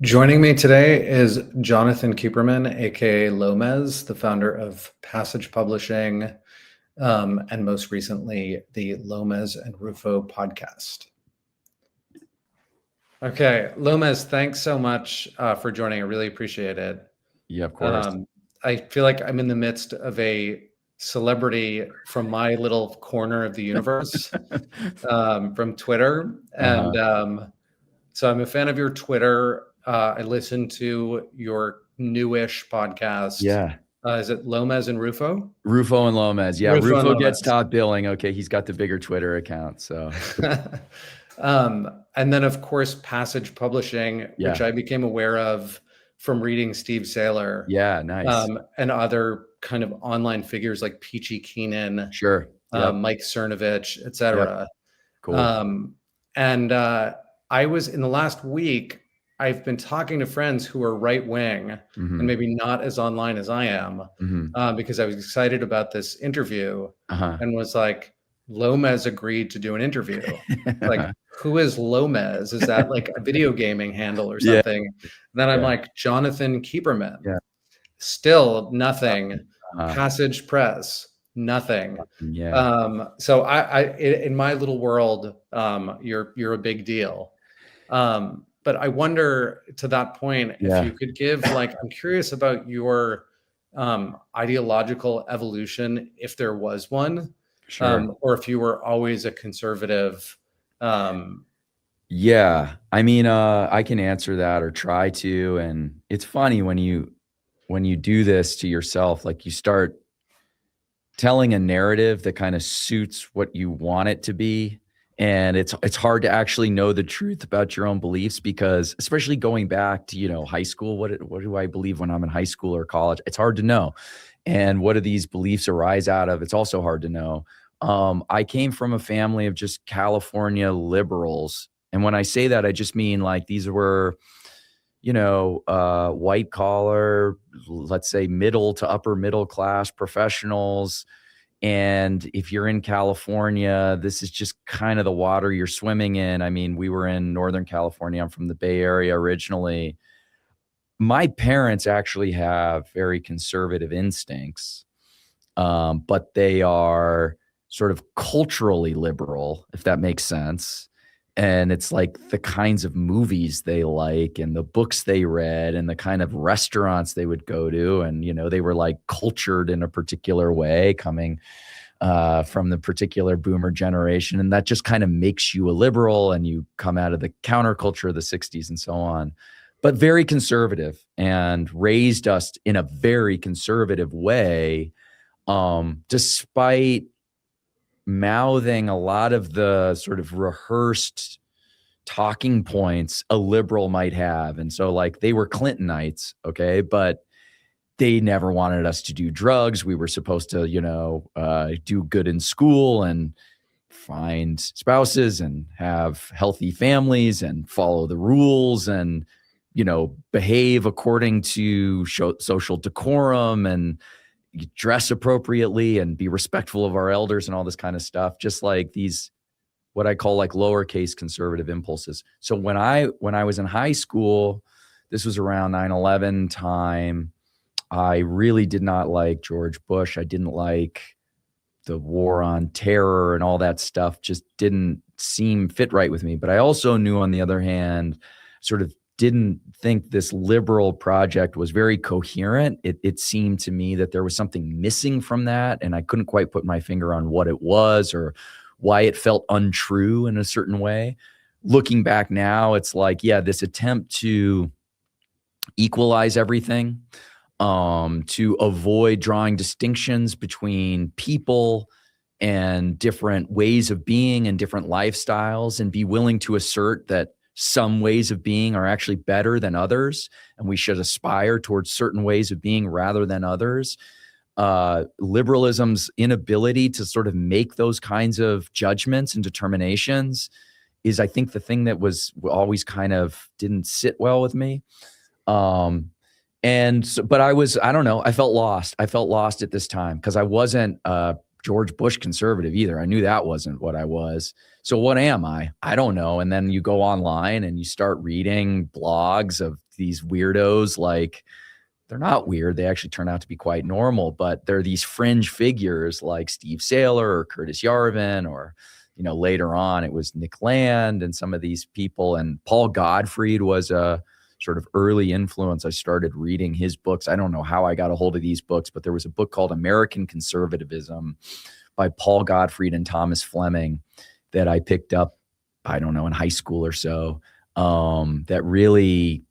Joining me today is Jonathan Keeperman, aka Lomez, the founder of Passage Publishing, and most recently the Lomez and Rufo podcast. Okay, Lomez, thanks so much for joining. I really appreciate it. Yeah, of course. I feel like I'm in the midst of a celebrity from my little corner of the universe, from Twitter, and so I'm a fan of your Twitter. I listened to your newish podcast. Yeah. Is it Lomez and Rufo? Rufo and Lomez. Yeah, Rufo Rufo and gets Lomez. top billing. Okay, he's got the bigger Twitter account. So, and then of course Passage Publishing, which Yeah. I became aware of from reading Steve Saylor. Yeah, nice. And other kind of online figures like Peachy Keenan, Sure. Yep. Mike Cernovich, etc. Yep. Cool. And I was in the last week, I've been talking to friends who are right wing and maybe not as online as I am, because I was excited about this interview and was like, Lomez agreed to do an interview. Like, who is Lomez? Is that like a video gaming handle or something? And then I'm like, Jonathan Keeperman. Yeah. Still nothing. Passage Press. Nothing. Yeah. So in my little world, you're a big deal. But I wonder, to that point, if you could give, like, I'm curious about your ideological evolution, if there was one, or if you were always a conservative. Yeah, I mean, I can answer that or try to, and it's funny when you do this to yourself, like you start telling a narrative that kind of suits what you want it to be. And it's hard to actually know the truth about your own beliefs, because especially going back to, high school, what do I believe when I'm in high school or college? It's hard to know. And what do these beliefs arise out of? It's also hard to know. I came from a family of just California liberals. And when I say that, I just mean like these were, white collar, let's say middle to upper middle class professionals. And if you're in California, this is just kind of the water you're swimming in. I mean, we were in Northern California. I'm from the Bay Area originally. My parents actually have very conservative instincts, but they are sort of culturally liberal, if that makes sense. And it's like the kinds of movies they like and the books they read and the kind of restaurants they would go to. And, they were like cultured in a particular way coming from the particular boomer generation. And that just kind of makes you a liberal, and you come out of the counterculture of the 60s and so on. But very conservative, and raised us in a very conservative way, despite mouthing a lot of the sort of rehearsed talking points a liberal might have. And so like they were Clintonites, okay, but they never wanted us to do drugs. We were supposed to, do good in school and find spouses and have healthy families and follow the rules and, behave according to social decorum and dress appropriately and be respectful of our elders and all this kind of stuff. Just like these, what I call like lowercase conservative impulses. So when I was in high school, this was around 9/11 time, I really did not like George Bush. I didn't like the war on terror, and all that stuff just didn't seem fit right with me. But I also knew, on the other hand, sort of didn't think this liberal project was very coherent. It seemed to me that there was something missing from that, and I couldn't quite put my finger on what it was or why it felt untrue in a certain way. Looking back now, it's like, yeah, this attempt to equalize everything, to avoid drawing distinctions between people and different ways of being and different lifestyles, and be willing to assert that some ways of being are actually better than others, and we should aspire towards certain ways of being rather than others. Liberalism's inability to sort of make those kinds of judgments and determinations is, I think, the thing that was always kind of didn't sit well with me. But I don't know, I felt lost. I felt lost at this time because I wasn't George Bush conservative either. I knew that wasn't what I was. So what am I? I don't know. And then you go online and you start reading blogs of these weirdos. Like, they're not weird. They actually turn out to be quite normal, but they're these fringe figures like Steve Saylor or Curtis Yarvin, or, later on it was Nick Land and some of these people. And Paul Gottfried was a sort of early influence. I started reading his books. I don't know how I got a hold of these books, but there was a book called American Conservatism by Paul Gottfried and Thomas Fleming that I picked up, I don't know, in high school or so, that really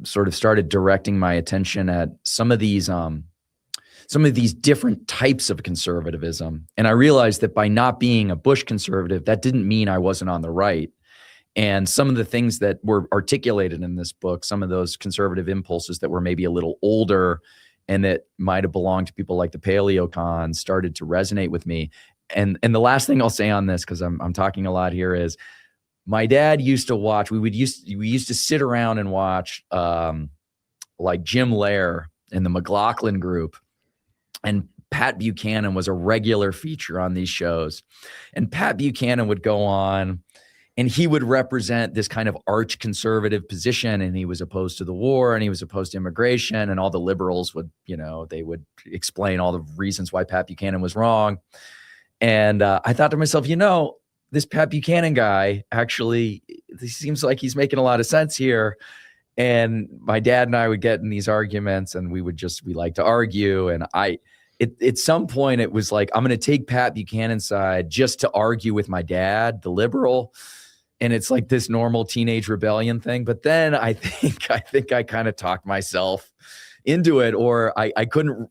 sort of started directing my attention at some of these different types of conservatism. And I realized that by not being a Bush conservative, that didn't mean I wasn't on the right. And some of the things that were articulated in this book, some of those conservative impulses that were maybe a little older and that might have belonged to people like the paleocons, started to resonate with me. And the last thing I'll say on this, because I'm talking a lot here, is my dad used to watch, we used to sit around and watch like Jim Lehrer and the McLaughlin Group, and Pat Buchanan was a regular feature on these shows. And Pat Buchanan would go on and he would represent this kind of arch conservative position, and he was opposed to the war and he was opposed to immigration, and all the liberals would, they would explain all the reasons why Pat Buchanan was wrong. And I thought to myself, this Pat Buchanan guy, actually, he seems like he's making a lot of sense here. And my dad and I would get in these arguments, and we like to argue. And at some point it was like, I'm going to take Pat Buchanan's side just to argue with my dad, the liberal. And it's like this normal teenage rebellion thing. But then I think I kind of talked myself into it, or I couldn't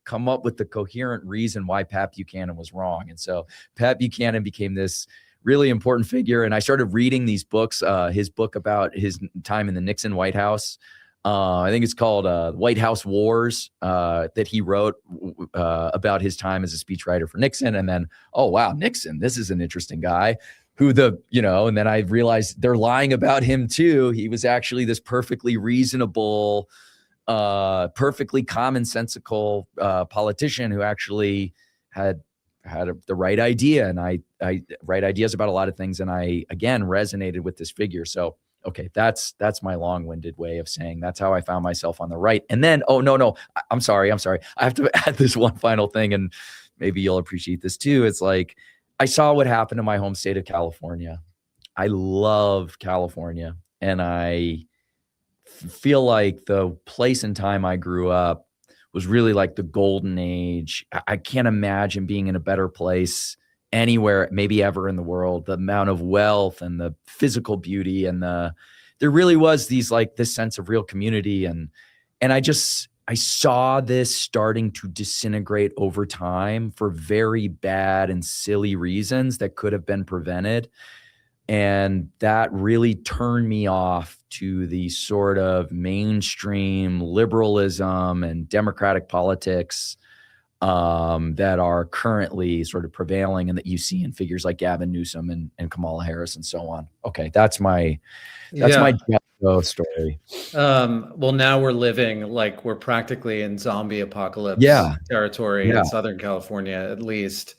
come up with the coherent reason why Pat Buchanan was wrong. And so Pat Buchanan became this really important figure. And I started reading these books, his book about his time in the Nixon White House. I think it's called White House Wars, that he wrote about his time as a speechwriter for Nixon. And then, oh, wow, Nixon, this is an interesting guy. And then I realized they're lying about him too. He was actually this perfectly reasonable, perfectly commonsensical politician who actually had the right idea, and I right ideas about a lot of things. And I, again, resonated with this figure. So, okay, that's my long-winded way of saying that's how I found myself on the right. And then, I'm sorry. I have to add this one final thing, and maybe you'll appreciate this too. It's like, I saw what happened in my home state of California. I love California, and I feel like the place and time I grew up was really like the golden age. I can't imagine being in a better place anywhere, maybe ever in the world. The amount of wealth and the physical beauty, and there really was this sense of real community. And I saw this starting to disintegrate over time for very bad and silly reasons that could have been prevented. And that really turned me off to the sort of mainstream liberalism and democratic politics that are currently sort of prevailing and that you see in figures like Gavin Newsom and Kamala Harris and so on. Okay, that's my story. Well, now we're living like we're practically in zombie apocalypse territory in Southern California, at least.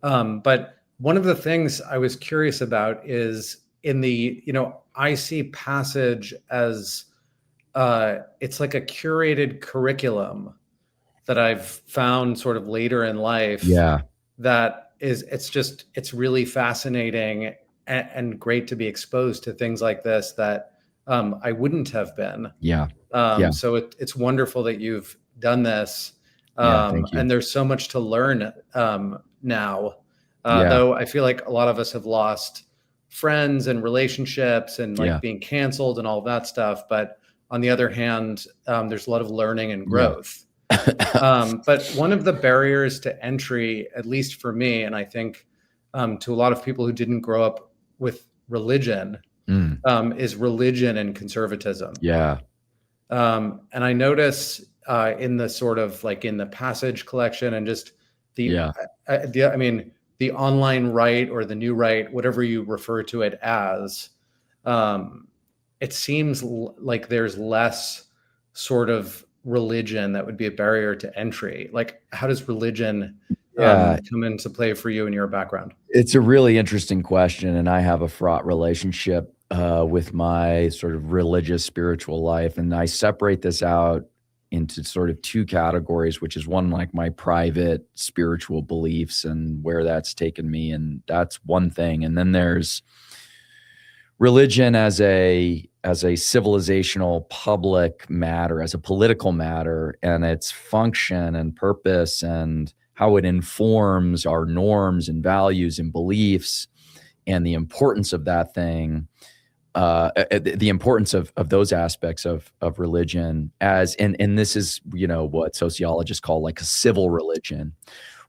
But one of the things I was curious about is in the, I see passage as it's like a curated curriculum that I've found sort of later in life. Yeah. That it's really fascinating and great to be exposed to things like this that I wouldn't have been. Yeah. So it's wonderful that you've done this. Thank you. And there's so much to learn now. Though I feel like a lot of us have lost friends and relationships and being canceled and all of that stuff. But on the other hand, there's a lot of learning and growth. But one of the barriers to entry, at least for me, and I think to a lot of people who didn't grow up with religion, is religion and conservatism. Yeah. And I notice in the sort of like in the passage collection and just the online right or the new right, whatever you refer to it as, it seems like there's less sort of religion that would be a barrier to entry. Like, how does religion Yeah. come into play for you in your background? It's a really interesting question, and I have a fraught relationship with my sort of religious spiritual life, and I separate this out into sort of two categories, which is one like my private spiritual beliefs and where that's taken me, and that's one thing, and then there's religion as a civilizational public matter, as a political matter, and its function and purpose and how it informs our norms and values and beliefs, and the importance of that thing, the importance of those aspects of religion as, and this is, what sociologists call like a civil religion,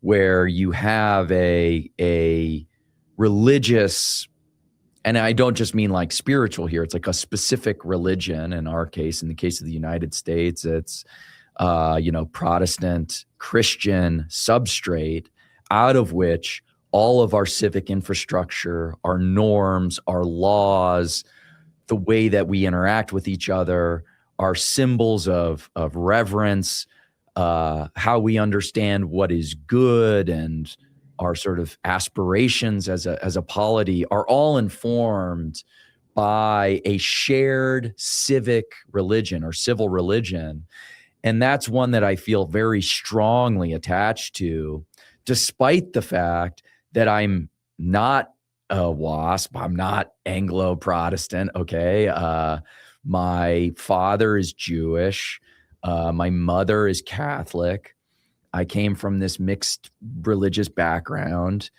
where you have a religious, and I don't just mean like spiritual here. It's like a specific religion. In our case, in the case of the United States, it's, Protestant Christian substrate, out of which all of our civic infrastructure, our norms, our laws, the way that we interact with each other, our symbols of reverence, how we understand what is good, and our sort of aspirations as a polity are all informed by a shared civic religion or civil religion. And that's one that I feel very strongly attached to, despite the fact that I'm not a WASP, I'm not Anglo-Protestant, okay? My father is Jewish. My mother is Catholic. I came from this mixed religious background.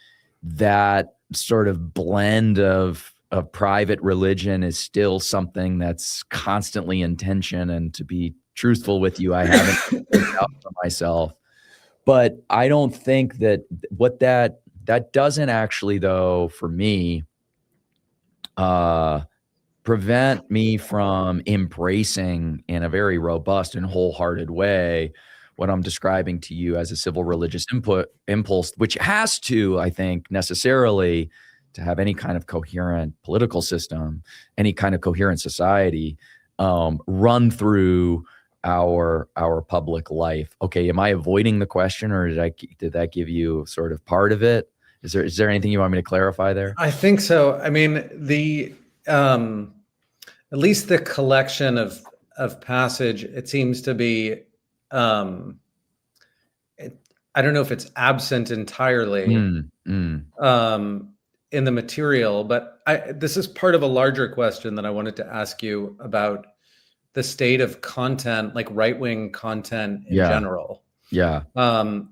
That sort of blend of private religion is still something that's constantly in tension. And to be truthful with you, I haven't worked out for myself. But I don't think that that doesn't actually, though, for me, prevent me from embracing in a very robust and wholehearted way what I'm describing to you as a civil religious impulse, which has to, I think, necessarily, to have any kind of coherent political system, any kind of coherent society, run through our public life. Okay, am I avoiding the question, or did that give you sort of part of it? Is there anything you want me to clarify there? I think so. I mean, the at least the collection of passage, it seems to be, I don't know if it's absent entirely in the material, but this is part of a larger question that I wanted to ask you about the state of content, like right-wing content in general. Yeah.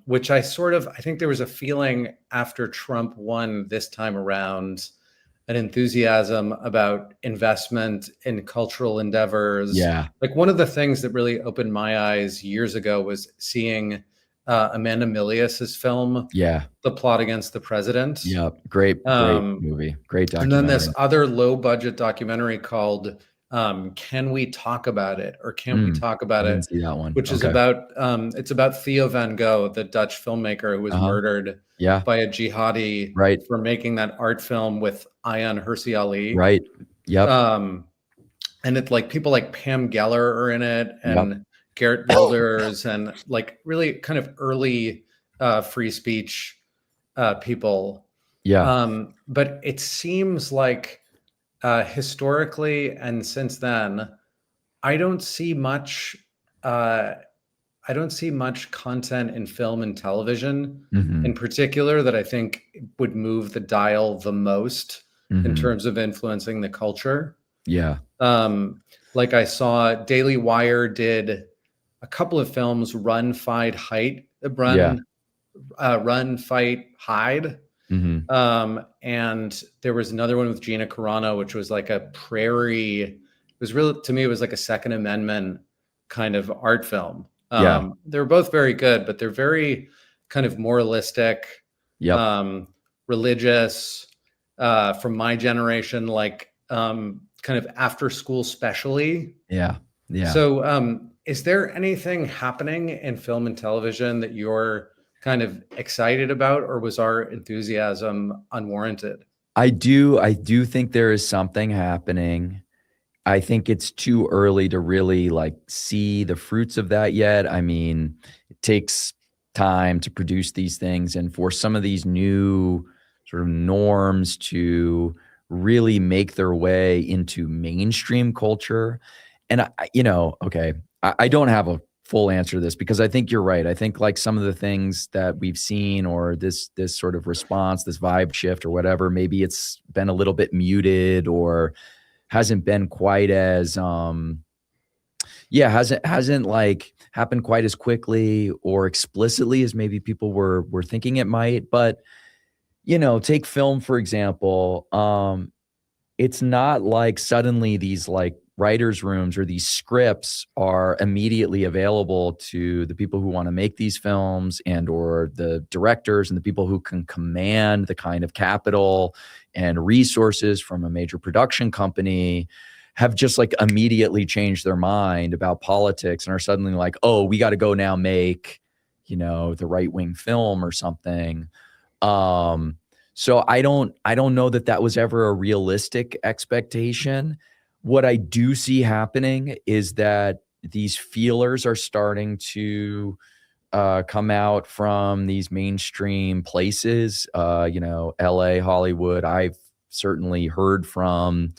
Which I think there was a feeling after Trump won this time around, an enthusiasm about investment in cultural endeavors. Yeah. Like one of the things that really opened my eyes years ago was seeing Amanda Milius's film, The Plot Against the President. Yeah. Great movie. Great documentary. And then this other low budget documentary called Can We Talk About It? Or Can't We Talk About I It? didn't see that one. Which is about, it's about Theo van Gogh, the Dutch filmmaker who was murdered by a jihadi for making that art film with Ayaan Hirsi Ali. Right. Yep. And it's like people like Pam Geller are in it, and Geert Wilders, and like really kind of early free speech people. Yeah. But it seems like historically and since then, I don't see much content in film and television in particular that I think would move the dial the most in terms of influencing the culture. Yeah. Like I saw Daily Wire did a couple of films, Run, Fight, Hide. And there was another one with Gina Carano, which was like a prairie. It was really, to me, it was like a Second Amendment kind of art film. They're both very good, but they're very kind of moralistic, religious, from my generation, like kind of after school specially. Yeah. So is there anything happening in film and television that you're kind of excited about, or was our enthusiasm unwarranted? I do think there is something happening. I think it's too early to really like see the fruits of that yet. I mean, it takes time to produce these things, and for some of these new sort of norms to really make their way into mainstream culture. And I don't have a full answer to this, because I think you're right. I think like some of the things that we've seen, or this sort of response, this vibe shift or whatever, maybe it's been a little bit muted, or hasn't been quite as hasn't like happened quite as quickly or explicitly as maybe people were thinking it might. But take film, for example. It's not like suddenly these like writers' rooms or these scripts are immediately available to the people who want to make these films, and or the directors and the people who can command the kind of capital and resources from a major production company, have just like immediately changed their mind about politics and are suddenly like, oh, we got to go now make, the right-wing film or something. So I don't know that was ever a realistic expectation. What I do see happening is that these feelers are starting to come out from these mainstream places, LA, Hollywood. I've certainly heard from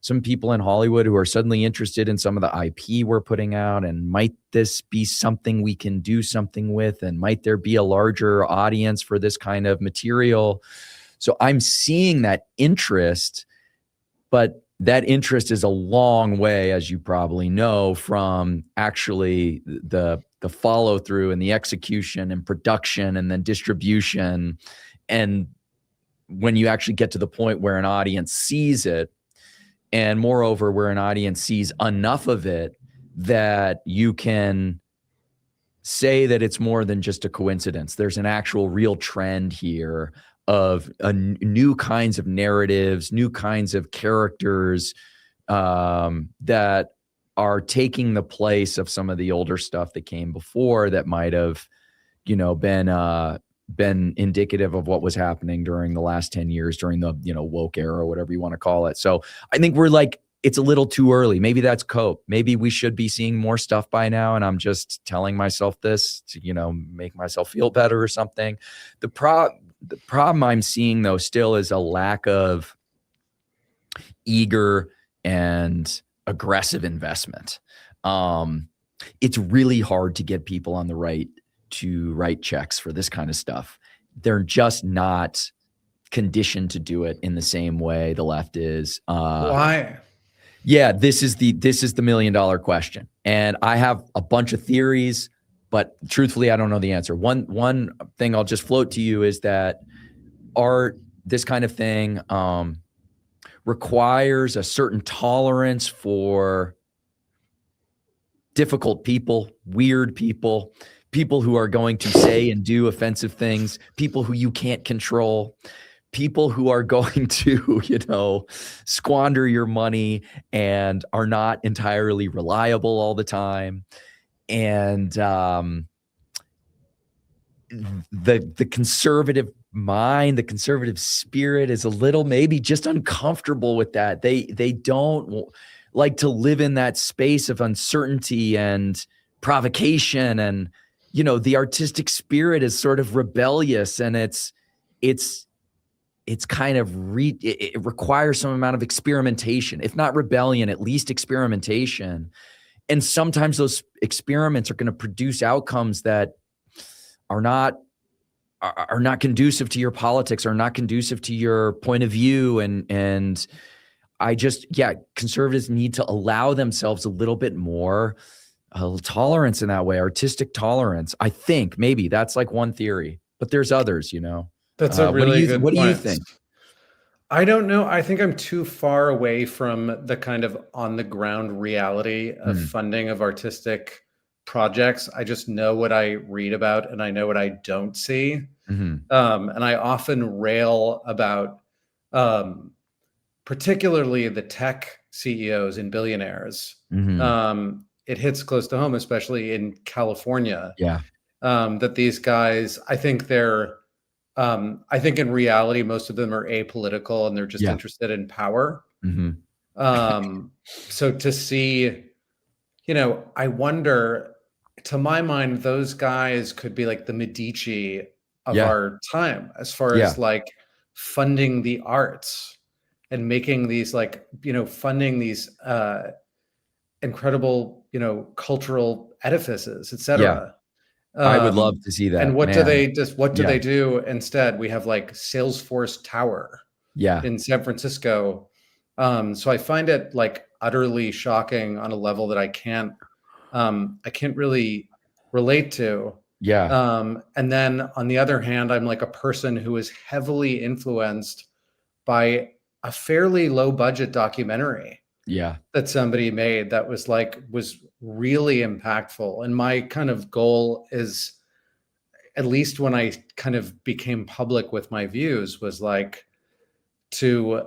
some people in Hollywood who are suddenly interested in some of the IP we're putting out, and might this be something we can do something with, and might there be a larger audience for this kind of material? So I'm seeing that interest, but that interest is a long way, as you probably know, from actually the follow through and the execution and production and then distribution. And when you actually get to the point where an audience sees it, and moreover, where an audience sees enough of it that you can say that it's more than just a coincidence. There's an actual real trend here of new kinds of narratives, new kinds of characters that are taking the place of some of the older stuff that came before, that might have, been indicative of what was happening during the last 10 years, during the, woke era, whatever you want to call it. So I think we're like, it's a little too early. Maybe that's cope. Maybe we should be seeing more stuff by now, and I'm just telling myself this to, make myself feel better or something. The problem I'm seeing, though, still is a lack of eager and aggressive investment. It's really hard to get people on the right to write checks for this kind of stuff. They're just not conditioned to do it in the same way the left is. Why? Yeah, this is the $1 million question. And I have a bunch of theories, but truthfully, I don't know the answer. One thing I'll just float to you is that art, this kind of thing, requires a certain tolerance for difficult people, weird people, people who are going to say and do offensive things, people who you can't control, people who are going to, squander your money and are not entirely reliable all the time. And the conservative mind, the conservative spirit is a little maybe just uncomfortable with that. They don't like to live in that space of uncertainty and provocation, and the artistic spirit is sort of rebellious, and it's kind of it requires some amount of experimentation, if not rebellion, at least experimentation. And sometimes those experiments are going to produce outcomes that are not conducive to your politics, are not conducive to your point of view. And conservatives need to allow themselves a little bit more tolerance in that way, artistic tolerance. I think maybe that's like one theory, but there's others, That's a really good what point. do you think? I don't know. I think I'm too far away from the kind of on the ground reality of funding of artistic projects. I just know what I read about, and I know what I don't see. And I often rail about particularly the tech CEOs and billionaires. It hits close to home, especially in California. Yeah. That these guys, I think in reality, most of them are apolitical, and they're just interested in power. So to see, I wonder, to my mind, those guys could be like the Medici of Yeah. our time, as far Yeah. as like funding the arts and making these like, funding these incredible, cultural edifices, Yeah. etc. I would love to see And that, what do man. they just what do Yeah. they do instead? We have like Salesforce Tower Yeah. in San Francisco. So I find it like utterly shocking on a level that I can't really relate to. Yeah. And then on the other hand, I'm like a person who is heavily influenced by a fairly low budget documentary Yeah. that somebody made that was really impactful. And my kind of goal is, at least when I kind of became public with my views, was like to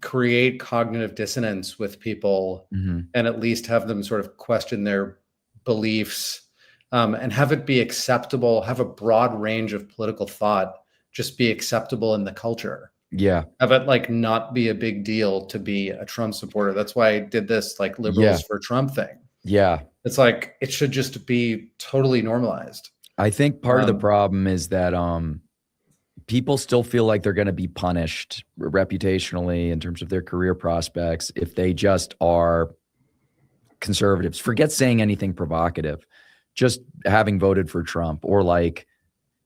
create cognitive dissonance with people, Mhm. and at least have them sort of question their beliefs, and have it be acceptable, have a broad range of political thought just be acceptable in the culture. Yeah. Have it like not be a big deal to be a Trump supporter. That's why I did this like Yeah. liberals for Trump thing. Yeah. It's like it should just be totally normalized. I think part of the problem is that people still feel like they're going to be punished reputationally in terms of their career prospects if they just are conservatives. Forget saying anything provocative, just having voted for Trump or like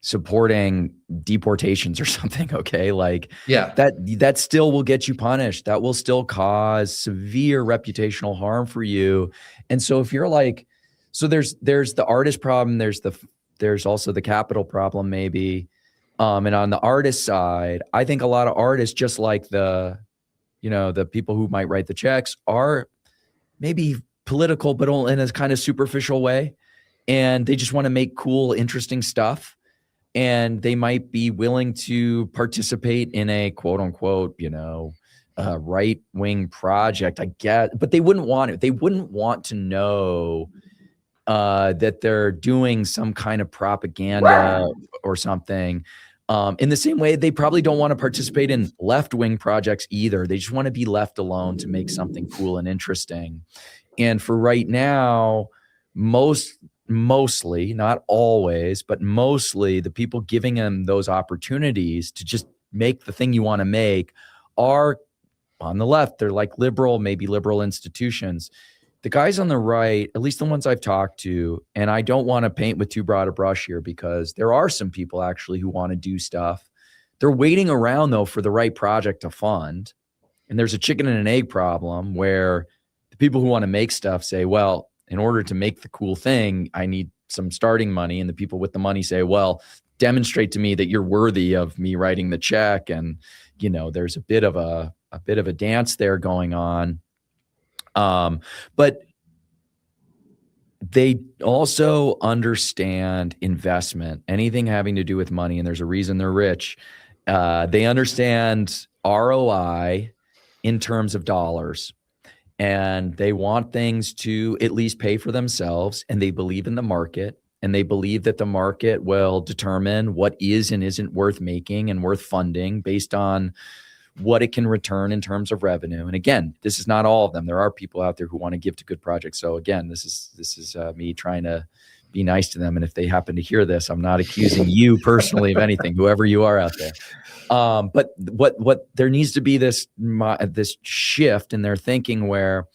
supporting deportations or something. Okay. Like Yeah. that still will get you punished. That will still cause severe reputational harm for you. And so if you're like, so there's the artist problem, there's also the capital problem maybe. And on the artist side, I think a lot of artists, just like the people who might write the checks, are maybe political, but all in a kind of superficial way. And they just want to make cool, interesting stuff. And they might be willing to participate in a quote unquote, right wing project, I guess, but they wouldn't want it. They wouldn't want to know that they're doing some kind of propaganda or something. In the same way, they probably don't want to participate in left-wing projects either. They just want to be left alone to make something cool and interesting. And for right now, mostly, not always, but mostly the people giving them those opportunities to just make the thing you want to make are on the left. They're like maybe liberal institutions. The guys on the right, at least the ones I've talked to, and I don't want to paint with too broad a brush here because there are some people actually who want to do stuff. They're waiting around though for the right project to fund. And there's a chicken and an egg problem where the people who want to make stuff say, well, in order to make the cool thing, I need some starting money. And the people with the money say, well, demonstrate to me that you're worthy of me writing the check. And, there's a bit of a dance there going on. But they also understand investment, anything having to do with money, and there's a reason they're rich. They understand ROI in terms of dollars, and they want things to at least pay for themselves, and they believe in the market, and they believe that the market will determine what is and isn't worth making and worth funding based on what it can return in terms of revenue. And again, this is not all of them. There are people out there who want to give to good projects. So again, this is me trying to be nice to them. And if they happen to hear this, I'm not accusing you personally of anything, whoever you are out there. But what there needs to be this shift in their thinking where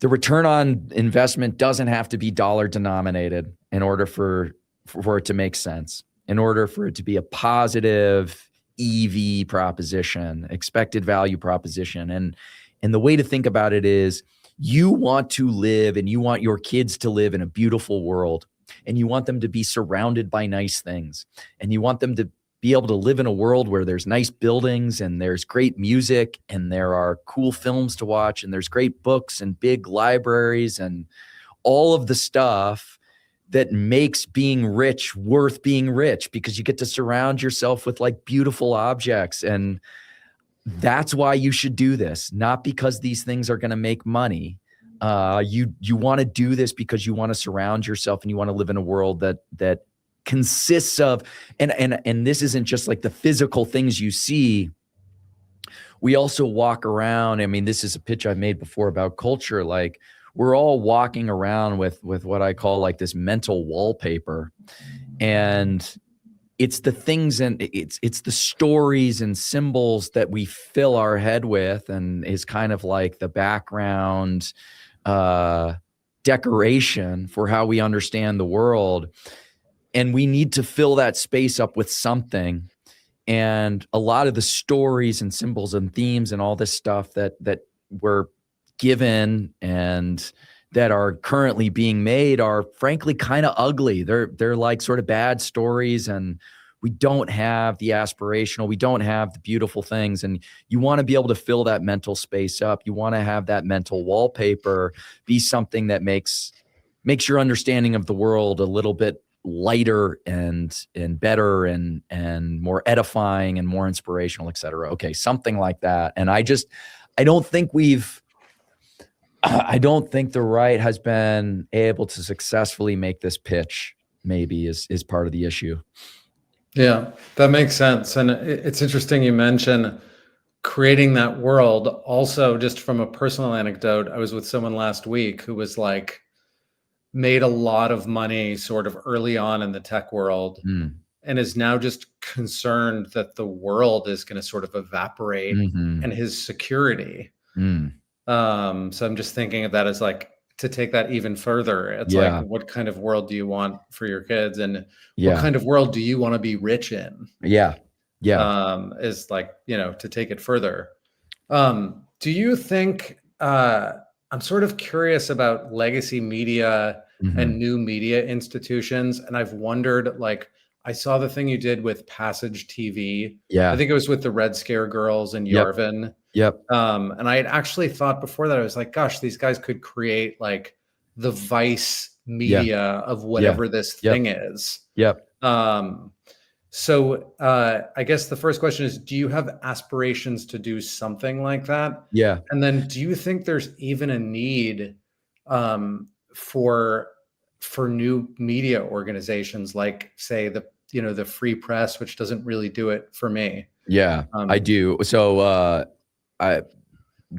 the return on investment doesn't have to be dollar denominated in order for it to make sense, in order for it to be a positive EV proposition, expected value proposition. And the way to think about it is you want to live and you want your kids to live in a beautiful world, and you want them to be surrounded by nice things, and you want them to be able to live in a world where there's nice buildings and there's great music and there are cool films to watch and there's great books and big libraries and all of the stuff that makes being rich worth being rich, because you get to surround yourself with like beautiful objects. And that's why you should do this, not because these things are going to make money. You want to do this because you want to surround yourself and you want to live in a world that consists of, and this isn't just like the physical things you see. We also walk around. I mean, this is a pitch I've made before about culture. Like, we're all walking around with what I call like this mental wallpaper, and it's the things and it's the stories and symbols that we fill our head with, and is kind of like the background decoration for how we understand the world. And we need to fill that space up with something. And a lot of the stories and symbols and themes and all this stuff that we're given and that are currently being made are frankly kind of ugly. They're like sort of bad stories, and we don't have the aspirational, we don't have the beautiful things. And you want to be able to fill that mental space up. You want to have that mental wallpaper be something that makes your understanding of the world a little bit lighter and better and more edifying and more inspirational, et cetera. Okay, something like that. And I don't think the right has been able to successfully make this pitch, maybe is part of the issue. Yeah, that makes sense. And it's interesting you mention creating that world. Also, just from a personal anecdote, I was with someone last week who was like, made a lot of money sort of early on in the tech world, and is now just concerned that the world is going to sort of evaporate and his security. So I'm just thinking of that as like, to take that even further. It's like, what kind of world do you want for your kids, and what kind of world do you want to be rich in? Is like, to take it further. Do you think, I'm sort of curious about legacy media and new media institutions. And I've wondered, like, I saw the thing you did with Passage TV. I think it was with the Red Scare girls and Yarvin. And I had actually thought before that, I was like, gosh, these guys could create like the Vice media of whatever this thing is. So I guess the first question is, do you have aspirations to do something like that? And then do you think there's even a need for new media organizations, like say the Free Press, which doesn't really do it for me? I do. So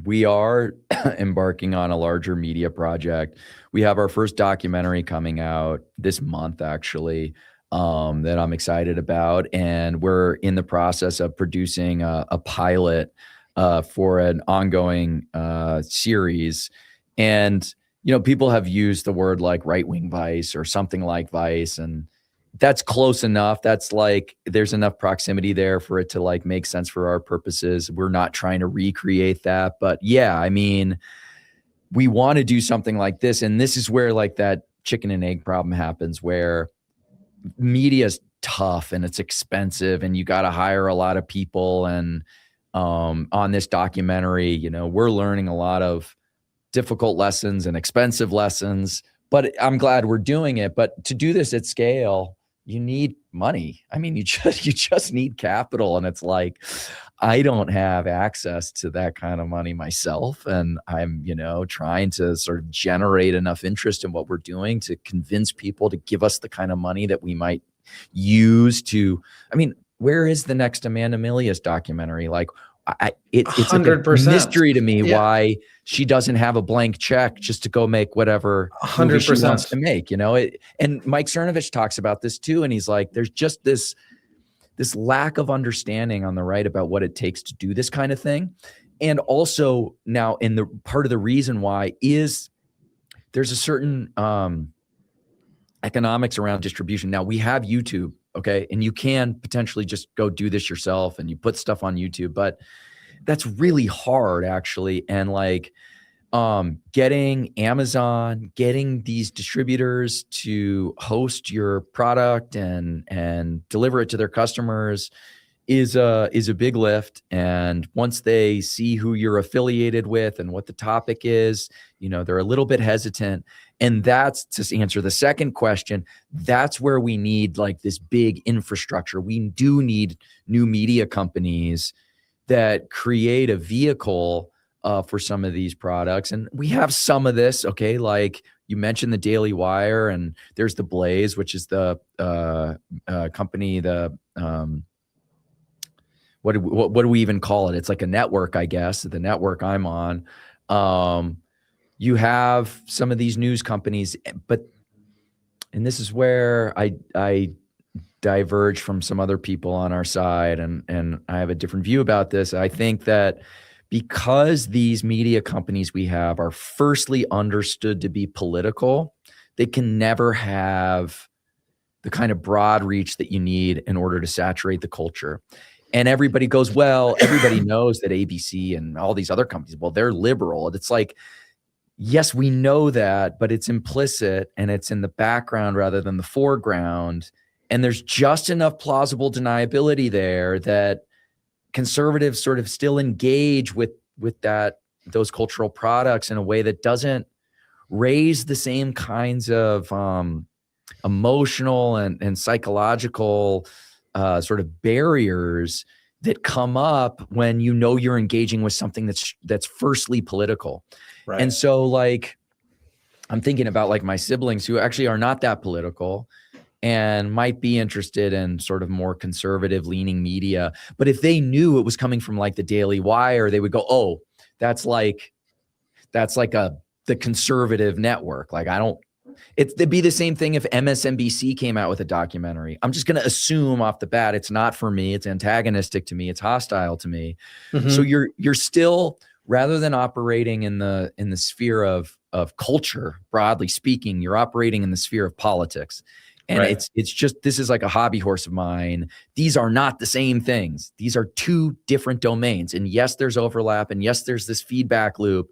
we are embarking on a larger media project. We have our first documentary coming out this month, actually, that I'm excited about. And we're in the process of producing a pilot for an ongoing series. And, people have used the word like right-wing Vice or something like Vice, and that's close enough. That's like, there's enough proximity there for it to like make sense for our purposes. We're not trying to recreate that, but yeah, I mean, we want to do something like this. And this is where like that chicken and egg problem happens, where media is tough and it's expensive and you got to hire a lot of people. And on this documentary, we're learning a lot of difficult lessons and expensive lessons, but I'm glad we're doing it. But to do this at scale, you need money. I mean, you just need capital. And it's like, I don't have access to that kind of money myself. And I'm, trying to sort of generate enough interest in what we're doing to convince people to give us the kind of money that we might use to, I mean, where is the next Amanda Milius documentary? Like, it's like a 100%. mystery to me why she doesn't have a blank check just to go make whatever movie she wants to make, and Mike Cernovich talks about this too. And he's like, there's just this lack of understanding on the right about what it takes to do this kind of thing. And also now, in the part of the reason why is there's a certain economics around distribution. Now we have YouTube. Okay. And you can potentially just go do this yourself and you put stuff on YouTube, but that's really hard actually. And like, getting Amazon, getting these distributors to host your product and deliver it to their customers is a big lift. And once they see who you're affiliated with and what the topic is, they're a little bit hesitant. And that's, to answer the second question, that's where we need like this big infrastructure. We do need new media companies that create a vehicle for some of these products. And we have some of this, okay? Like you mentioned the Daily Wire, and there's the Blaze, which is the company, what do we even call it? It's like a network, I guess, the network I'm on. you have some of these news companies, and this is where I diverge from some other people on our side, and I have a different view about this. I think that because these media companies we have are firstly understood to be political, they can never have the kind of broad reach that you need in order to saturate the culture. And everybody goes, well, everybody knows that ABC and all these other companies, well, they're liberal. It's like, yes, we know that, but it's implicit and it's in the background rather than the foreground. And there's just enough plausible deniability there that conservatives sort of still engage with those cultural products in a way that doesn't raise the same kinds of emotional and psychological sort of barriers that come up when you know you're engaging with something that's firstly political. Right. And so, like, I'm thinking about like my siblings who actually are not that political and might be interested in sort of more conservative leaning media. But if they knew it was coming from like the Daily Wire, they would go, oh, that's like the conservative network. Like, it'd be the same thing if MSNBC came out with a documentary. I'm just going to assume off the bat, it's not for me. It's antagonistic to me. It's hostile to me. Mm-hmm. So you're still, rather than operating in the sphere of culture, broadly speaking, you're operating in the sphere of politics. And right. it's just, this is like a hobby horse of mine. These are not the same things. These are two different domains. And yes, there's overlap. And yes, there's this feedback loop.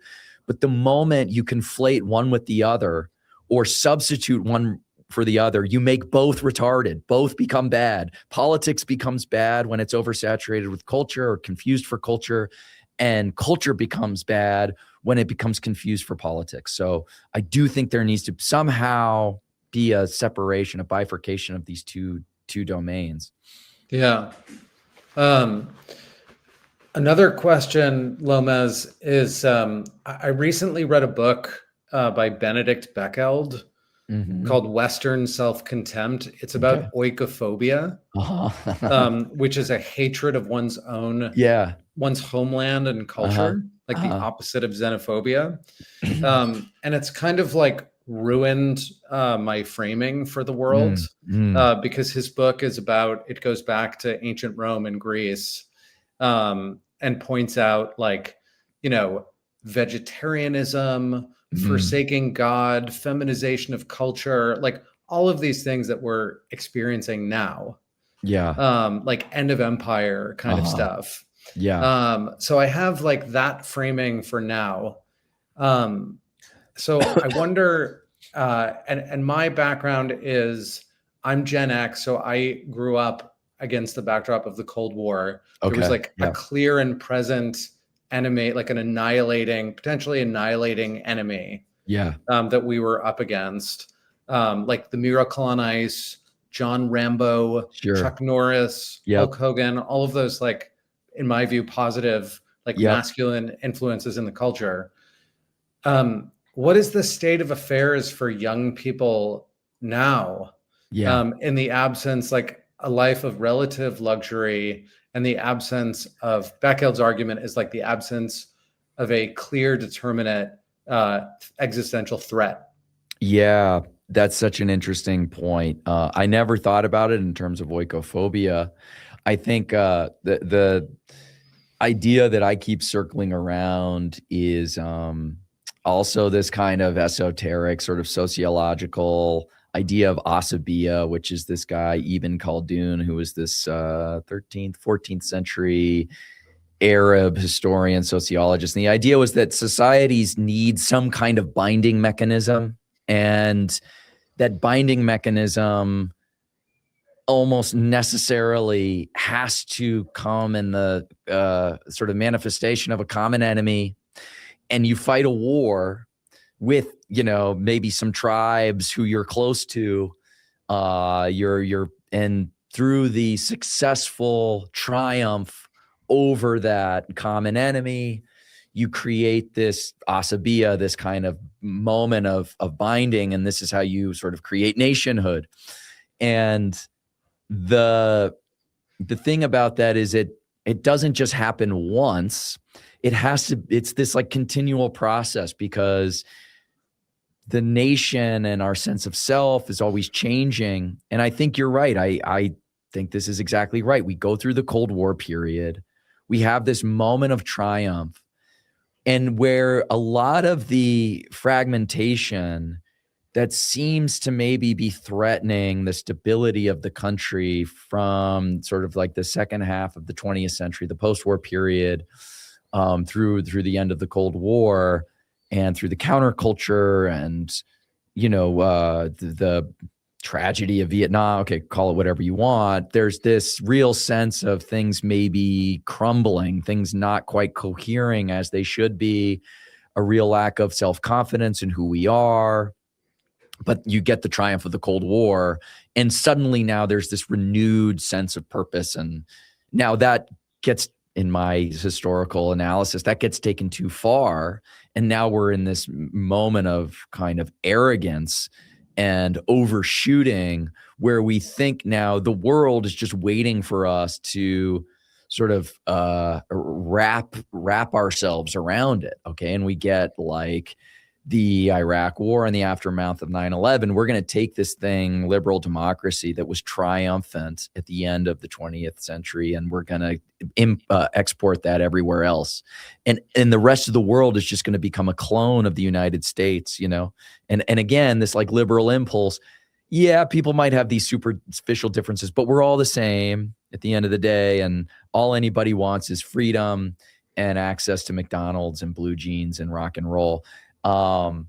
But the moment you conflate one with the other or substitute one for the other, you make both retarded. Both become bad. Politics becomes bad when it's oversaturated with culture or confused for culture. And culture becomes bad when it becomes confused for politics. So I do think there needs to somehow be a separation, a bifurcation of these two domains. Yeah. Another question, Lomez, is I recently read a book by Benedict Beckeld called Western Self-Contempt. It's about oikophobia, which is a hatred of one's own, one's homeland and culture, like the opposite of xenophobia. And it's kind of like ruined my framing for the world because his book is about, it goes back to ancient Rome and Greece and points out, like, you know, vegetarianism, forsaking God, feminization of culture, like all of these things that we're experiencing now. Like end of empire kind of stuff. So I have like that framing for now. So I wonder, and my background is I'm Gen X, so I grew up against the backdrop of the Cold War. There was like a clear and present enemy, like an potentially annihilating enemy that we were up against. Like the Miracle on Ice, John Rambo, Chuck Norris, Hulk Hogan, all of those, like, in my view, positive, like masculine influences in the culture. What is the state of affairs for young people now? In the absence, like a life of relative luxury, and the absence of, Beckeld's argument is like the absence of a clear, determinate existential threat. Yeah, that's such an interesting point. I never thought about it in terms of oikophobia. I think the idea that I keep circling around is also this kind of esoteric sort of sociological idea of asabiya, which is this guy, Ibn Khaldun, who was this 13th, 14th century Arab historian, sociologist. And the idea was that societies need some kind of binding mechanism, and that binding mechanism almost necessarily has to come in the sort of manifestation of a common enemy. And you fight a war with, you know, maybe some tribes who you're close to, and through the successful triumph over that common enemy, you create this asabiya, this kind of moment of binding, and this is how you sort of create nationhood. And the thing about that is it doesn't just happen once. It's this like continual process, because the nation and our sense of self is always changing. And I think you're right. I think this is exactly right. We go through the Cold War period. We have this moment of triumph, and where a lot of the fragmentation that seems to maybe be threatening the stability of the country from sort of like the second half of the 20th century, the post-war period, through the end of the Cold War, and through the counterculture and, the tragedy of Vietnam. Okay, call it whatever you want. There's this real sense of things maybe crumbling, things not quite cohering as they should be, a real lack of self-confidence in who we are. But you get the triumph of the Cold War, and suddenly now there's this renewed sense of purpose. And now that gets, in my historical analysis, that gets taken too far. And now we're in this moment of kind of arrogance and overshooting, where we think now the world is just waiting for us to sort of wrap ourselves around it. Okay. And we get like the Iraq War and the aftermath of 9/11, we're going to take this thing, liberal democracy that was triumphant at the end of the 20th century, and we're going to export that everywhere else. And the rest of the world is just going to become a clone of the United States, And again, this like liberal impulse, yeah, people might have these superficial differences, but we're all the same at the end of the day. And all anybody wants is freedom and access to McDonald's and blue jeans and rock and roll. And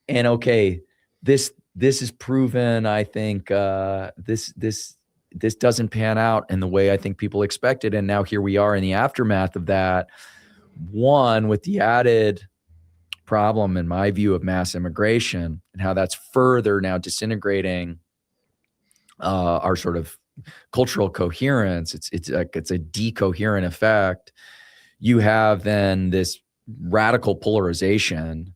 okay, this is proven. I think this doesn't pan out in the way I think people expected. And now here we are in the aftermath of that. One, with the added problem, in my view, of mass immigration and how that's further now disintegrating our sort of cultural coherence. It's a decoherent effect. You have then this radical polarization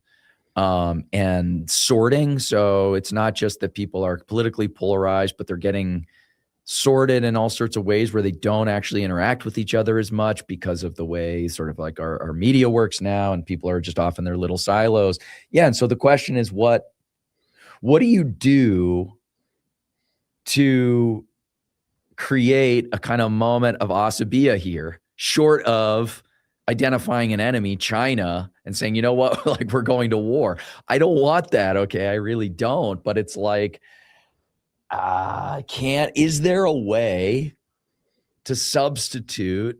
and sorting. So it's not just that people are politically polarized, but they're getting sorted in all sorts of ways where they don't actually interact with each other as much because of the way sort of like our media works now, and people are just off in their little silos. Yeah. And so the question is, what do you do to create a kind of moment of asabiya here, short of identifying an enemy, China, and saying, you know what, like we're going to war? I don't want that. Okay. I really don't. But it's like, is there a way to substitute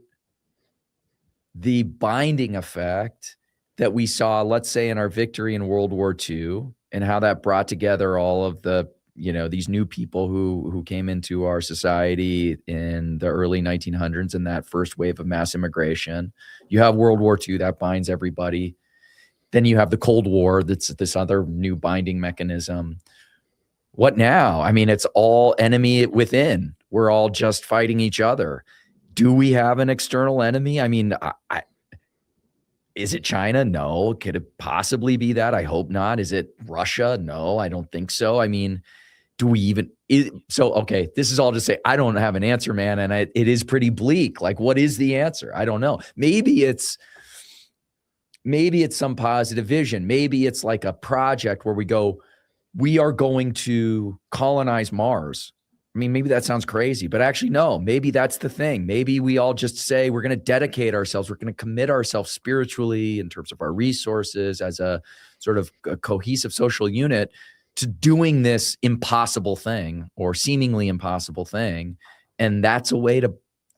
the binding effect that we saw, let's say, in our victory in World War II, and how that brought together all of the, these new people who came into our society in the early 1900s and that first wave of mass immigration? You have World War II that binds everybody. Then you have the Cold War, that's this other new binding mechanism. What now? I mean, it's all enemy within. We're all just fighting each other. Do we have an external enemy? I mean, is it China? No. Could it possibly be that? I hope not. Is it Russia? No, I don't think so. I mean, do we even? Okay, this is all to say I don't have an answer, man. And it is pretty bleak. Like, what is the answer? I don't know. Maybe it's some positive vision. Maybe it's like a project where we are going to colonize Mars. I mean, maybe that sounds crazy, but actually, no, maybe that's the thing. Maybe we all just say we're going to dedicate ourselves, we're going to commit ourselves spiritually in terms of our resources as a sort of a cohesive social unit to doing this impossible thing, or seemingly impossible thing. And that's a way to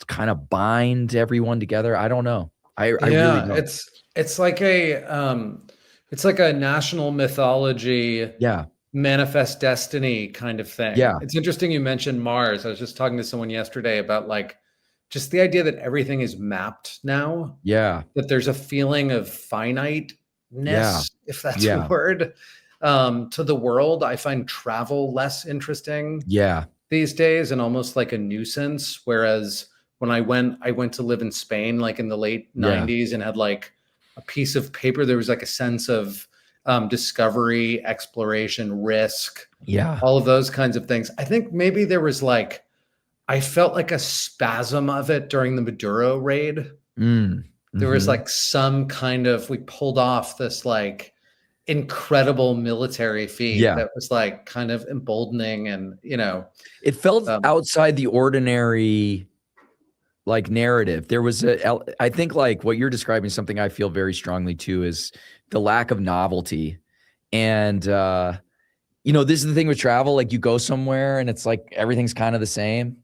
kind of bind everyone together. I don't know. I really don't. It's like a national mythology. Yeah. Manifest destiny kind of thing. Yeah. It's interesting you mentioned Mars. I was just talking to someone yesterday about like just the idea that everything is mapped now. Yeah. That there's a feeling of finiteness, if that's a word, to the world. I find travel less interesting these days, and almost like a nuisance. Whereas when I went to live in Spain, like in the late 90s, and had like a piece of paper, there was like a sense of discovery, exploration, risk, all of those kinds of things. I think maybe there was I felt like a spasm of it during the Maduro raid. There was like some kind of, we pulled off this incredible military feat Yeah. that was like kind of emboldening, and It felt outside the ordinary, like, narrative. There was I think like what you're describing, something I feel very strongly too, is the lack of novelty. And this is the thing with travel. Like, you go somewhere and it's like everything's kind of the same.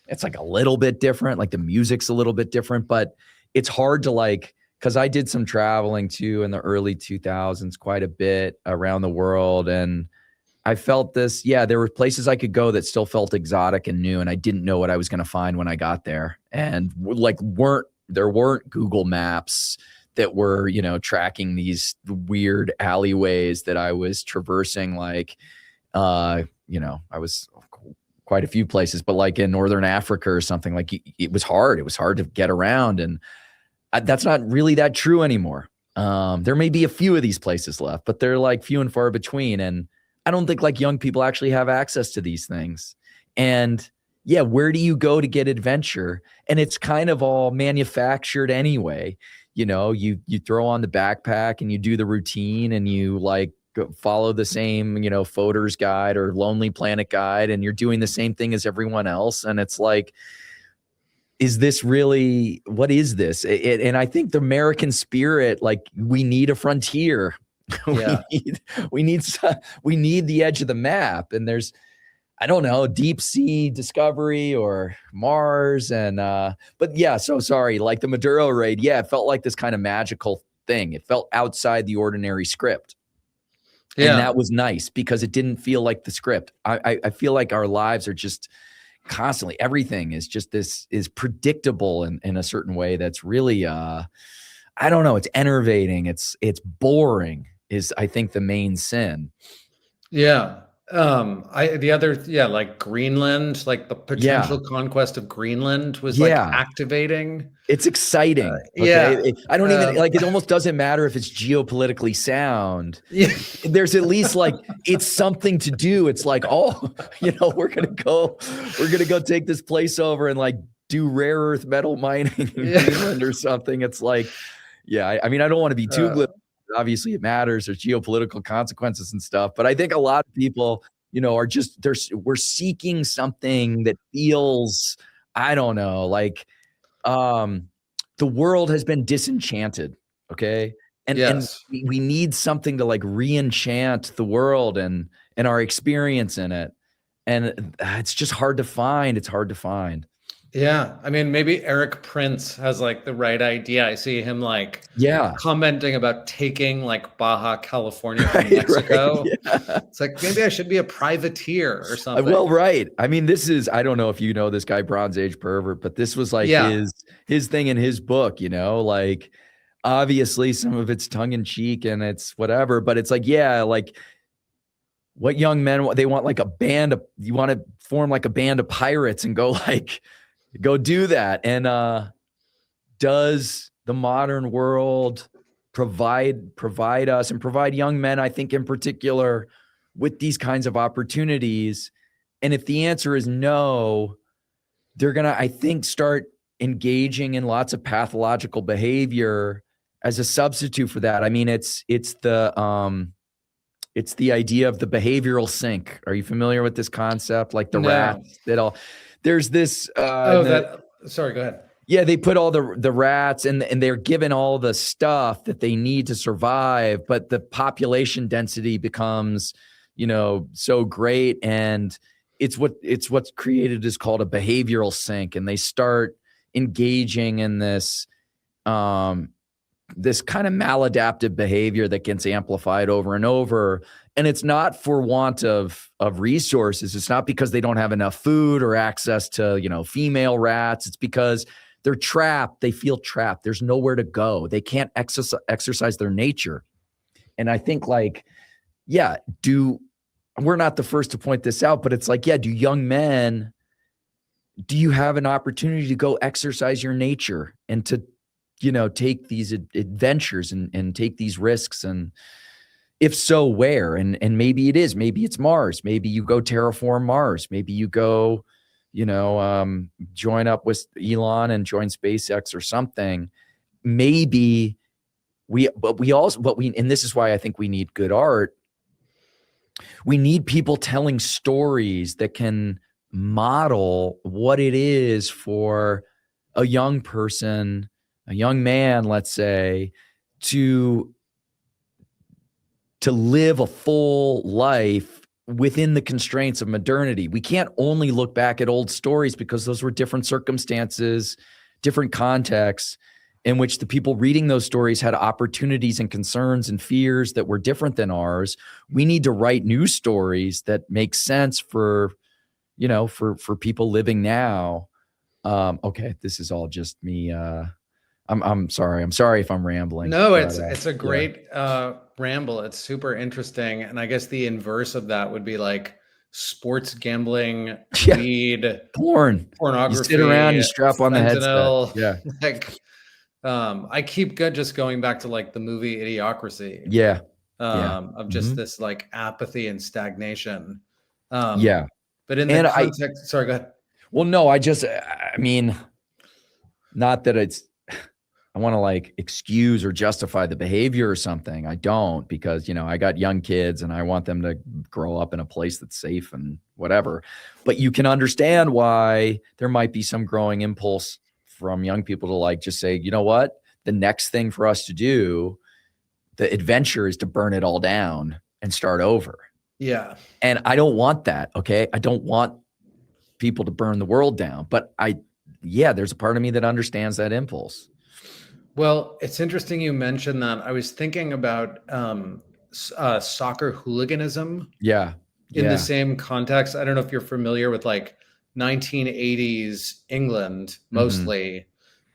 It's like a little bit different, like the music's a little bit different, but it's hard to like, because I did some traveling too in the early 2000s, quite a bit around the world. And I felt this, there were places I could go that still felt exotic and new, and I didn't know what I was going to find when I got there. And like, there weren't Google Maps that were, tracking these weird alleyways that I was traversing. Like, I was quite a few places, but like in Northern Africa or something, like it was hard. It was hard to get around. And that's not really that true anymore. There may be a few of these places left, but they're like few and far between. And I don't think like young people actually have access to these things. And where do you go to get adventure? And it's kind of all manufactured anyway. You throw on the backpack and you do the routine, and you like follow the same, Foder's guide or Lonely Planet guide, and you're doing the same thing as everyone else. And it's like, is this really, what is this? And I think the American spirit, like, we need a frontier. Yeah. we need the edge of the map. And there's, I don't know, deep sea discovery or Mars. And, so sorry, like the Maduro raid. It felt like this kind of magical thing. It felt outside the ordinary script. Yeah. And that was nice because it didn't feel like the script. I feel like our lives are just constantly, everything is just is predictable in a certain way that's really, I don't know, it's enervating. It's boring is, I think, the main sin. Yeah. Like Greenland, like the potential conquest of Greenland was like activating. It's exciting. I don't even like, it almost doesn't matter if it's geopolitically sound. There's at least like, it's something to do. It's like, we're going to go take this place over and like do rare earth metal mining in Greenland or something. It's like, I mean, I don't want to be too glib. Obviously it matters. There's geopolitical consequences and stuff, but I think a lot of people, are just, we're seeking something that feels, I don't know, like, the world has been disenchanted. Okay. And we need something to like re-enchant the world and our experience in it. And it's just hard to find. It's hard to find. Yeah. I mean, maybe Eric Prince has like the right idea. I see him like commenting about taking like Baja California from Mexico. Right, It's like, maybe I should be a privateer or something. Well, right. I mean, this is, I don't know if you know this guy, Bronze Age Pervert, but this was like his thing in his book, like, obviously some of it's tongue in cheek and it's whatever, but it's like, like what young men, they want like a band of, you want to form like a band of pirates and go do that. And does the modern world provide us and provide young men, I think in particular, with these kinds of opportunities? And if the answer is no, they're going to, I think, start engaging in lots of pathological behavior as a substitute for that. I mean, it's the idea of the behavioral sink. Are you familiar with this concept? Like the rats that all, there's this, sorry, go ahead. Yeah, they put all the rats and they're given all the stuff that they need to survive, but the population density becomes, so great, and it's what's created is called a behavioral sink, and they start engaging in this this kind of maladaptive behavior that gets amplified over and over. And it's not for want of resources. It's not because they don't have enough food or access to, female rats. It's because they're trapped. They feel trapped. There's nowhere to go. They can't exercise their nature. And I think like, we're not the first to point this out, but it's like, do young men, do you have an opportunity to go exercise your nature and to, take these adventures and take these risks? And if so, where? And maybe it is, maybe it's Mars. Maybe you go terraform Mars. Maybe you go, join up with Elon and join SpaceX or something. Maybe and this is why I think we need good art. We need people telling stories that can model what it is for a young person, a young man, let's say, to live a full life within the constraints of modernity. We can't only look back at old stories because those were different circumstances, different contexts in which the people reading those stories had opportunities and concerns and fears that were different than ours. We need to write new stories that make sense for people living now. Okay, this is all just me. I'm sorry. I'm sorry if I'm rambling. No, it's a great ramble. It's super interesting. And I guess the inverse of that would be like sports gambling, weed, pornography. You sit around, you strap on fentanyl. the headset. Yeah. Like I keep just going back to like the movie Idiocracy. Yeah. Of just this like apathy and stagnation. Yeah. But in the context, sorry, go ahead. Well, no, I mean, not that I want to like excuse or justify the behavior or something. I don't, because, I got young kids and I want them to grow up in a place that's safe and whatever. But you can understand why there might be some growing impulse from young people to like just say, you know what, the next thing for us to do, the adventure, is to burn it all down and start over. Yeah. And I don't want that. Okay. I don't want people to burn the world down, but there's a part of me that understands that impulse. Well, it's interesting you mentioned that. I was thinking about soccer hooliganism. In the same context. I don't know if you're familiar with like 1980s England, mostly,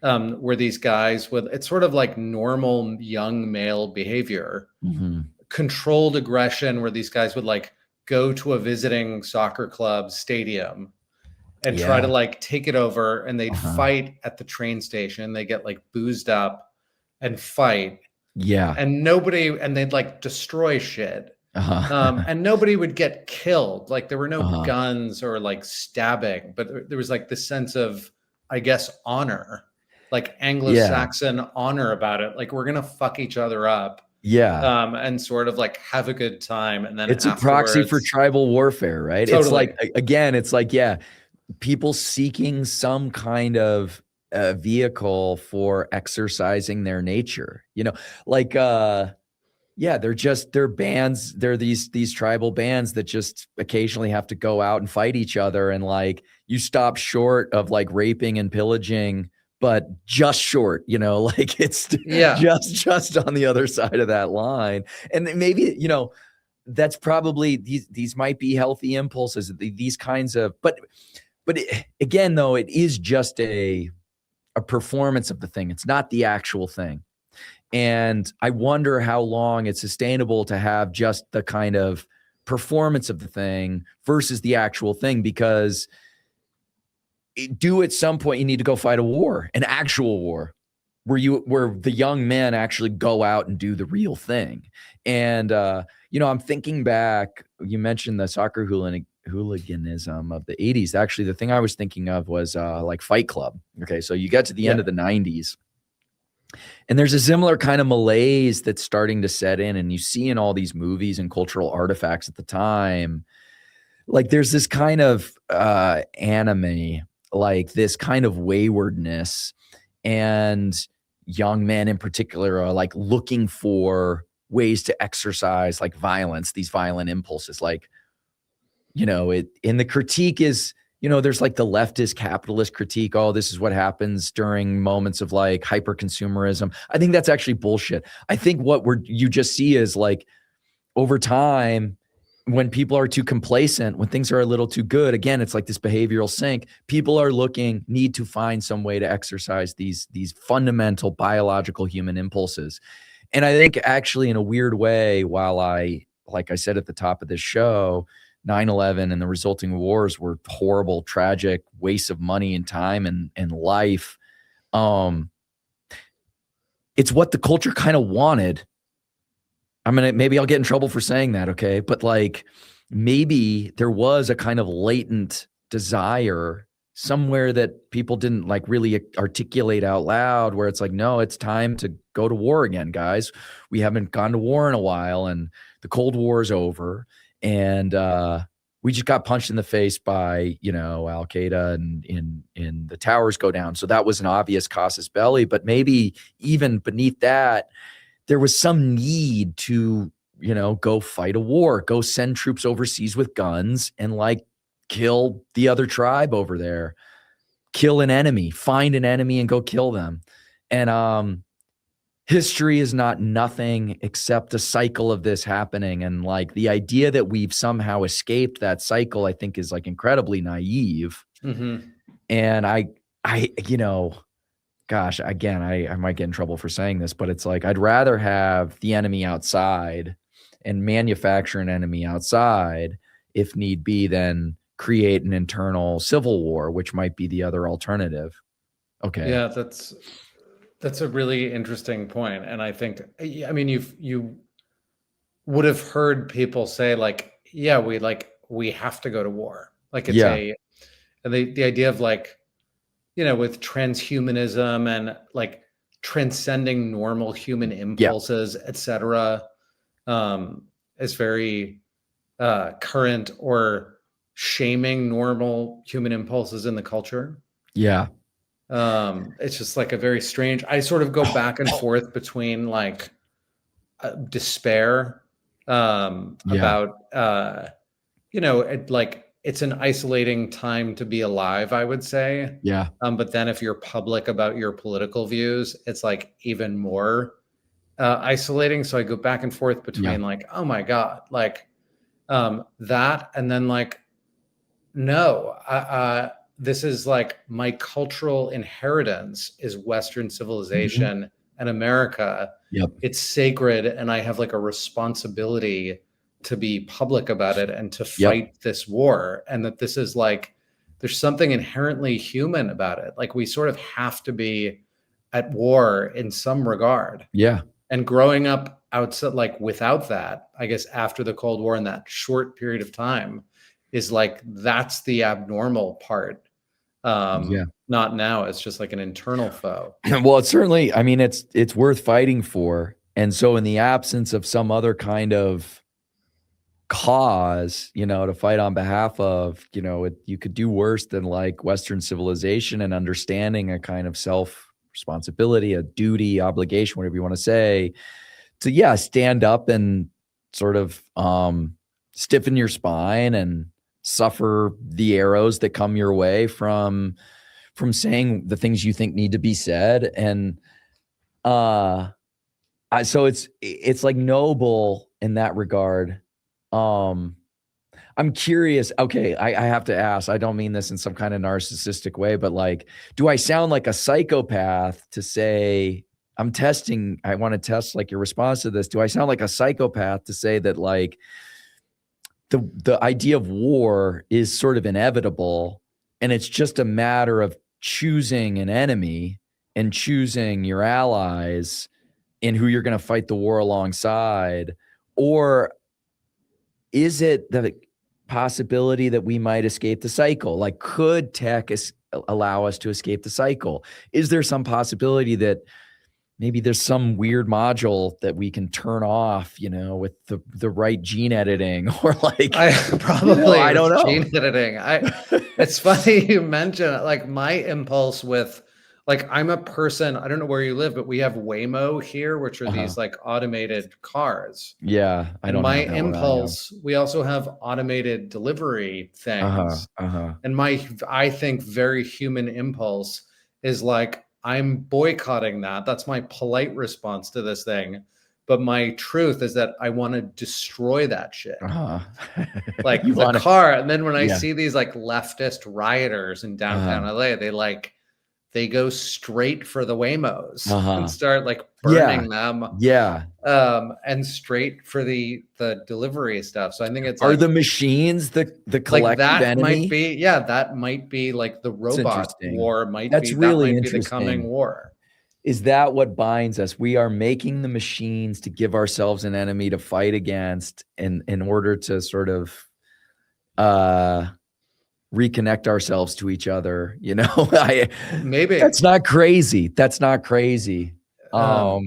where these guys it's sort of like normal young male behavior, controlled aggression, where these guys would like go to a visiting soccer club stadium and try to like take it over, and they'd fight at the train station. They get like boozed up and fight. Yeah. And they'd like destroy shit. And nobody would get killed. Like there were no guns or like stabbing, but there was like this sense of, I guess, honor, like Anglo-Saxon honor about it. Like we're going to fuck each other up. Yeah. And sort of like have a good time. And then it's a proxy for tribal warfare, right? Totally. It's like, again, it's like, people seeking some kind of vehicle for exercising their nature, like, they're bands. They're these tribal bands that just occasionally have to go out and fight each other. And like, you stop short of like raping and pillaging, but just short, like it's just on the other side of that line. And maybe, that's probably, these might be healthy impulses, these kinds of, but again, though, it is just a performance of the thing. It's not the actual thing. And I wonder how long it's sustainable to have just the kind of performance of the thing versus the actual thing, because at some point you need to go fight a war, an actual war, where the young men actually go out and do the real thing. And, I'm thinking back, you mentioned the soccer hooliganism of the 80s. Actually, the thing I was thinking of was like Fight Club. Okay. So you get to the end of the 90s, and there's a similar kind of malaise that's starting to set in, and you see in all these movies and cultural artifacts at the time, like there's this kind of anime, like this kind of waywardness, and young men in particular are like looking for ways to exercise like violence, these violent impulses. Like, and the critique is, there's like the leftist capitalist critique. Oh, this is what happens during moments of like hyper consumerism. I think that's actually bullshit. I think what you just see is like over time, when people are too complacent, when things are a little too good, again, it's like this behavioral sink. People are need to find some way to exercise these fundamental biological human impulses. And I think actually in a weird way, while like I said at the top of this show, 9/11 and the resulting wars were horrible, tragic wastes of money and time and life. It's what the culture kind of wanted. Maybe I'll get in trouble for saying that. Okay. But like, maybe there was a kind of latent desire somewhere that people didn't like really articulate out loud, where it's like, no, it's time to go to war again, guys. We haven't gone to war in a while, and the Cold War is over, and we just got punched in the face by, Al Qaeda, and in the towers go down. So that was an obvious casus belli, but maybe even beneath that, there was some need to, go fight a war, go send troops overseas with guns and like kill the other tribe over there, kill an enemy, find an enemy and go kill them. And history is not nothing except a cycle of this happening. And like the idea that we've somehow escaped that cycle, I think is like incredibly naive. And I, gosh, again, I might get in trouble for saying this, but it's like, I'd rather have the enemy outside and manufacture an enemy outside if need be than create an internal civil war, which might be the other alternative. Okay. Yeah, that's a really interesting point. And I think, I mean, you would have heard people say like, yeah, we have to go to war. Like it's and the idea of like, with transhumanism and like transcending normal human impulses, etc., is very current, or shaming normal human impulses in the culture. Yeah. It's just like a very strange, I sort of go back and forth between like despair about, like it's an isolating time to be alive, I would say. Yeah. But then if you're public about your political views, it's like even more isolating. So I go back and forth between like, oh my God, like that. And then like, no, this is like my cultural inheritance is Western civilization and America. It's sacred. And I have like a responsibility to be public about it and to fight this war. And that this is like, there's something inherently human about it. Like we sort of have to be at war in some regard. Yeah. And growing up outside, like without that, I guess after the Cold War in that short period of time is like, that's the abnormal part. Not now. It's just like an internal foe. Well, it's certainly, I mean, it's worth fighting for. And so in the absence of some other kind of cause, to fight on behalf of, you could do worse than like Western civilization and understanding a kind of self-responsibility, a duty, obligation, whatever you want to say, to, stand up and sort of stiffen your spine and suffer the arrows that come your way from saying the things you think need to be said. And so it's like noble in that regard. I'm curious. Okay. I have to ask, I don't mean this in some kind of narcissistic way, but like, do I sound like a psychopath to say, I want to test like your response to this. Do I sound like a psychopath to say that like the idea of war is sort of inevitable and it's just a matter of choosing an enemy and choosing your allies and who you're going to fight the war alongside? Or is it the possibility that we might escape the cycle? Like, could tech allow us to escape the cycle? Is there some possibility that maybe there's some weird module that we can turn off, with the right gene editing, or like, I don't know. Gene editing. It's funny you mention it. Like my impulse with, like, I'm a person, I don't know where you live, but we have Waymo here, which are these like automated cars. Yeah. I don't know. My impulse, we also have automated delivery things. And I think very human impulse is like, I'm boycotting that. That's my polite response to this thing. But my truth is that I want to destroy that shit. Like the car. And then when I see these like leftist rioters in downtown LA, they go straight for the Waymos and start like burning them. And straight for the delivery stuff. So I think it's the machines the collective like that enemy? That might be like the robot war That's really interesting. The coming war. Is that what binds us? We are making the machines to give ourselves an enemy to fight against in order to sort of reconnect ourselves to each other. Maybe. That's not crazy. That's not crazy. I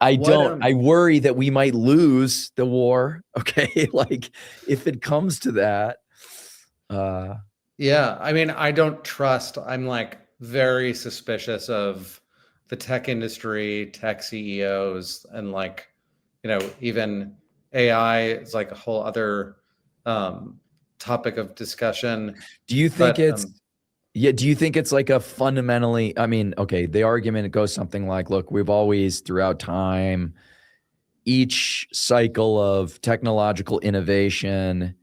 worry that we might lose the war. Okay. Like if it comes to that. Yeah. I mean, I'm like very suspicious of the tech industry, tech CEOs, and like, even AI is like a whole other topic of discussion. Do you think do you think it's like a fundamentally, I mean, okay, the argument goes something like, look, we've always throughout time, each cycle of technological innovation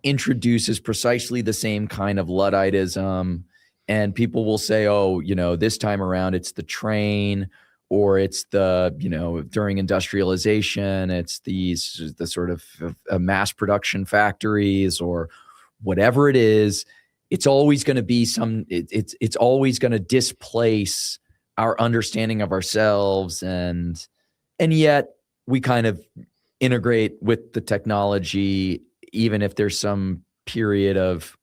introduces precisely the same kind of Ludditism. And people will say, oh, this time around, it's the train, or it's the, during industrialization, it's the sort of mass production factories or whatever it is. It's always going to be it's always going to displace our understanding of ourselves. And yet we kind of integrate with the technology, even if there's some period of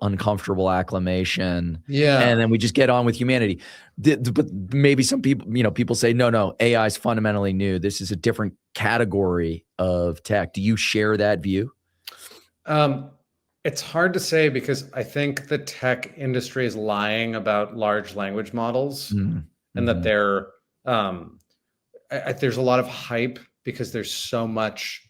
uncomfortable acclimation. Yeah. And then we just get on with humanity. But maybe some people, people say, no, AI is fundamentally new. This is a different category of tech. Do you share that view? It's hard to say because I think the tech industry is lying about large language models and that they're, there's a lot of hype because there's so much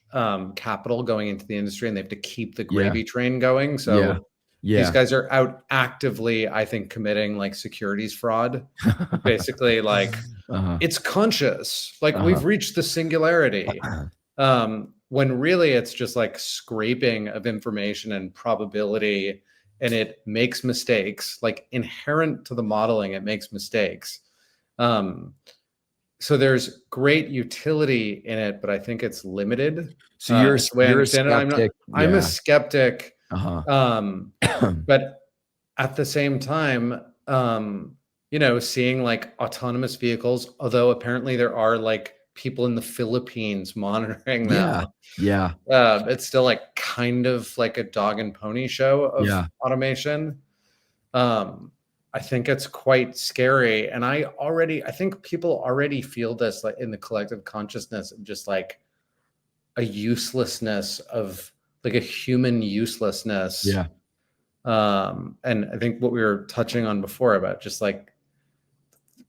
capital going into the industry and they have to keep the gravy train going. So these guys are out actively, I think, committing like securities fraud. Basically, like it's conscious, like we've reached the singularity. When really it's just like scraping of information and probability, and it makes mistakes, like inherent to the modeling, it makes mistakes. So there's great utility in it, but I think it's limited. So you're a skeptic. I'm a skeptic. But at the same time, seeing like autonomous vehicles, although apparently there are like people in the Philippines monitoring them. Yeah. It's still like kind of like a dog and pony show of automation. I think it's quite scary. And I think people already feel this like in the collective consciousness of just like a uselessness of like a human uselessness. Yeah. And I think what we were touching on before about just like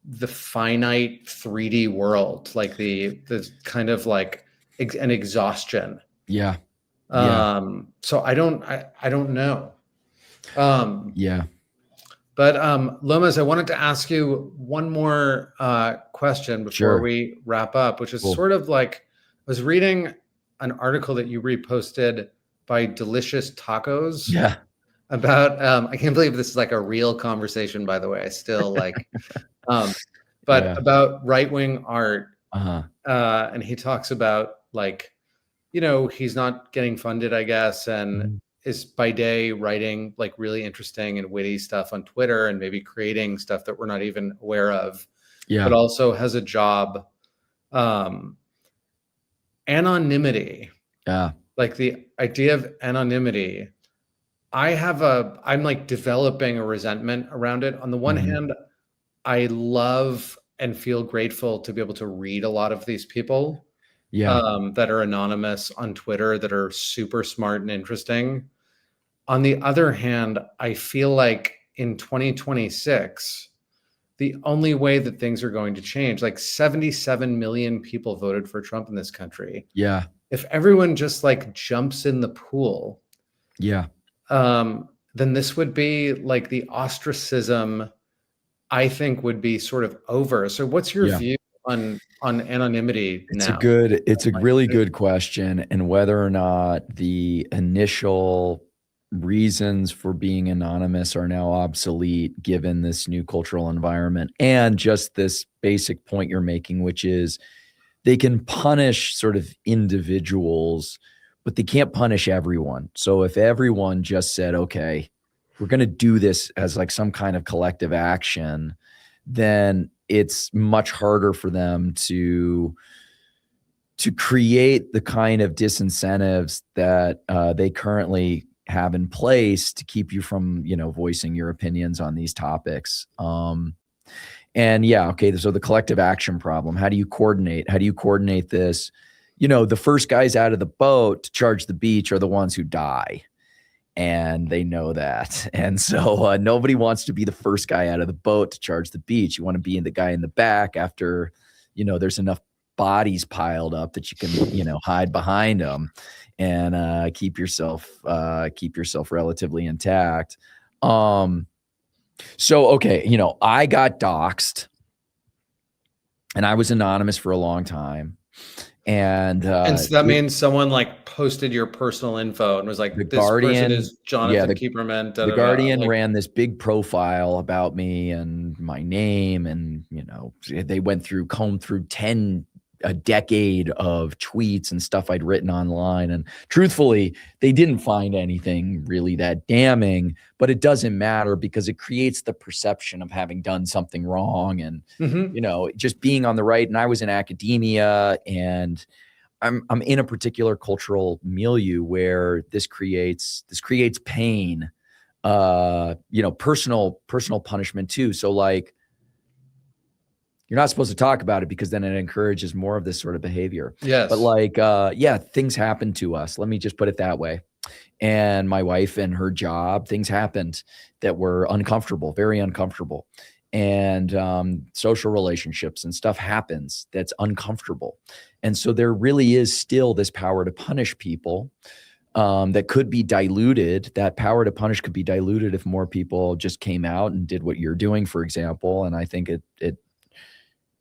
the finite 3D world, like the kind of like an exhaustion. Yeah. So I don't know. But Lomez, I wanted to ask you one more question before we wrap up, which is sort of like, I was reading an article that you reposted by Delicious Tacos. Yeah. About I can't believe this is like a real conversation, by the way. I still like but about right-wing art. And he talks about like, he's not getting funded, I guess, and is by day writing like really interesting and witty stuff on Twitter and maybe creating stuff that we're not even aware of. But also has a job. Anonymity. Like the idea of anonymity. I'm like developing a resentment around it. On the one hand, I love and feel grateful to be able to read a lot of these people that are anonymous on Twitter that are super smart and interesting. On the other hand, I feel like in 2026, the only way that things are going to change, like 77 million people voted for Trump in this country. Yeah. If everyone just like jumps in the pool. Then this would be like the ostracism, I think, would be sort of over. So what's your view on anonymity now? It's a really good question. And whether or not the initial reasons for being anonymous are now obsolete given this new cultural environment and just this basic point you're making, which is they can punish sort of individuals, but they can't punish everyone. So if everyone just said, okay, we're going to do this as like some kind of collective action, then it's much harder for them to create the kind of disincentives that they currently have in place to keep you from, voicing your opinions on these topics. And yeah, okay. So the collective action problem, how do you coordinate this? The first guys out of the boat to charge the beach are the ones who die. And they know that. And so nobody wants to be the first guy out of the boat to charge the beach. You want to be the guy in the back after, there's enough bodies piled up that you can, hide behind them and keep yourself relatively intact. So, okay, I got doxxed and I was anonymous for a long time. And so that means someone like posted your personal info and was like, the this Guardian, person is Jonathan Keeperman. The Guardian ran this big profile about me and my name. And, they combed through a decade of tweets and stuff I'd written online. And truthfully, they didn't find anything really that damning, but it doesn't matter because it creates the perception of having done something wrong and, just being on the right. And I was in academia and I'm in a particular cultural milieu where this creates pain, personal punishment too. So like, you're not supposed to talk about it because then it encourages more of this sort of behavior. Yes. But like, things happen to us. Let me just put it that way. And my wife and her job, things happened that were uncomfortable, very uncomfortable. And social relationships and stuff happens that's uncomfortable. And so there really is still this power to punish people that could be diluted. That power to punish could be diluted if more people just came out and did what you're doing, for example. And I think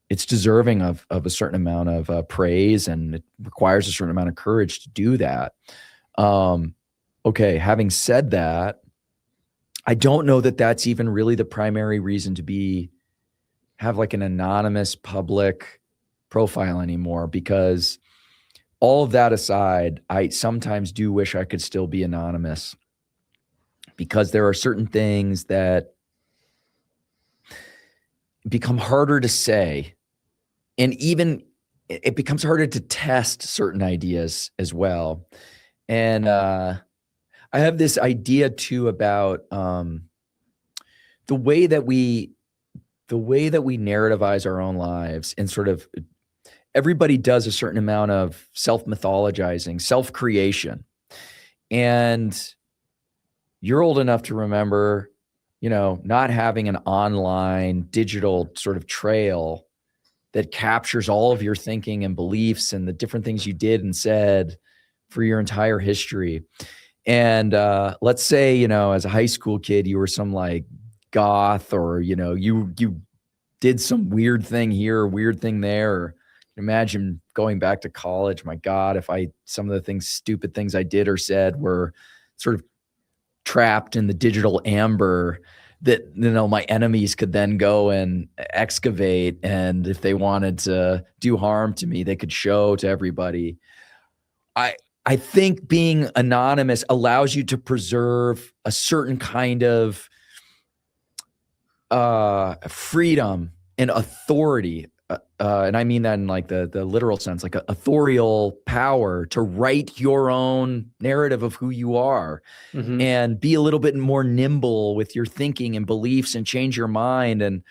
it's deserving of a certain amount of praise, and it requires a certain amount of courage to do that. Okay, having said that, I don't know that that's even really the primary reason to have like an anonymous public profile anymore, because all of that aside, I sometimes do wish I could still be anonymous, because there are certain things that become harder to say. And even it becomes harder to test certain ideas as well. And I have this idea too about the way that we narrativize our own lives, and sort of everybody does a certain amount of self-mythologizing, self-creation. And you're old enough to remember, not having an online digital sort of trail that captures all of your thinking and beliefs and the different things you did and said for your entire history. And let's say, as a high school kid, you were some like goth, or, you did some weird thing here or weird thing there. Or imagine going back to college. My God, if some of the stupid things I did or said were sort of trapped in the digital amber that, my enemies could then go and excavate. And if they wanted to do harm to me, they could show to everybody. I think being anonymous allows you to preserve a certain kind of freedom and authority. And I mean that in like the literal sense, like authorial power to write your own narrative of who you are, and be a little bit more nimble with your thinking and beliefs and change your mind. And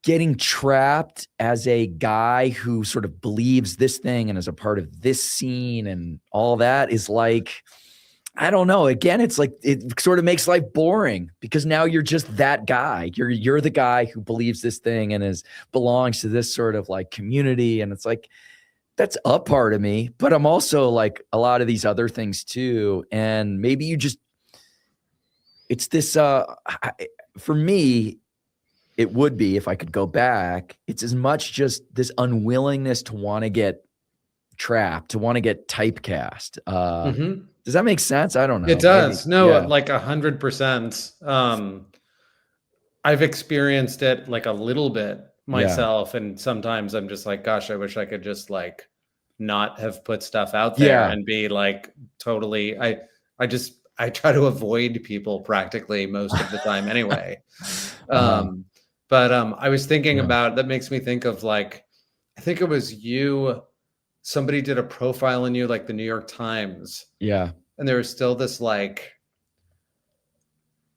getting trapped as a guy who sort of believes this thing and is a part of this scene and all that is like, I don't know. Again, it's like, it sort of makes life boring, because now you're just that guy. You're the guy who believes this thing and belongs to this sort of like community. And it's like, that's a part of me, but I'm also like a lot of these other things too. And maybe it's this, for me, it would be, if I could go back, it's as much just this unwillingness to want to get trapped, to want to get typecast. Does that make sense? I don't know. It does. Maybe. No, like 100%. I've experienced it like a little bit myself. Yeah. And sometimes I'm just like, gosh, I wish I could just like not have put stuff out there and be like totally, I try to avoid people practically most of the time anyway. But I was thinking about, that makes me think of like, I think it was you, somebody did a profile on you, like the New York Times. Yeah. and there was still this like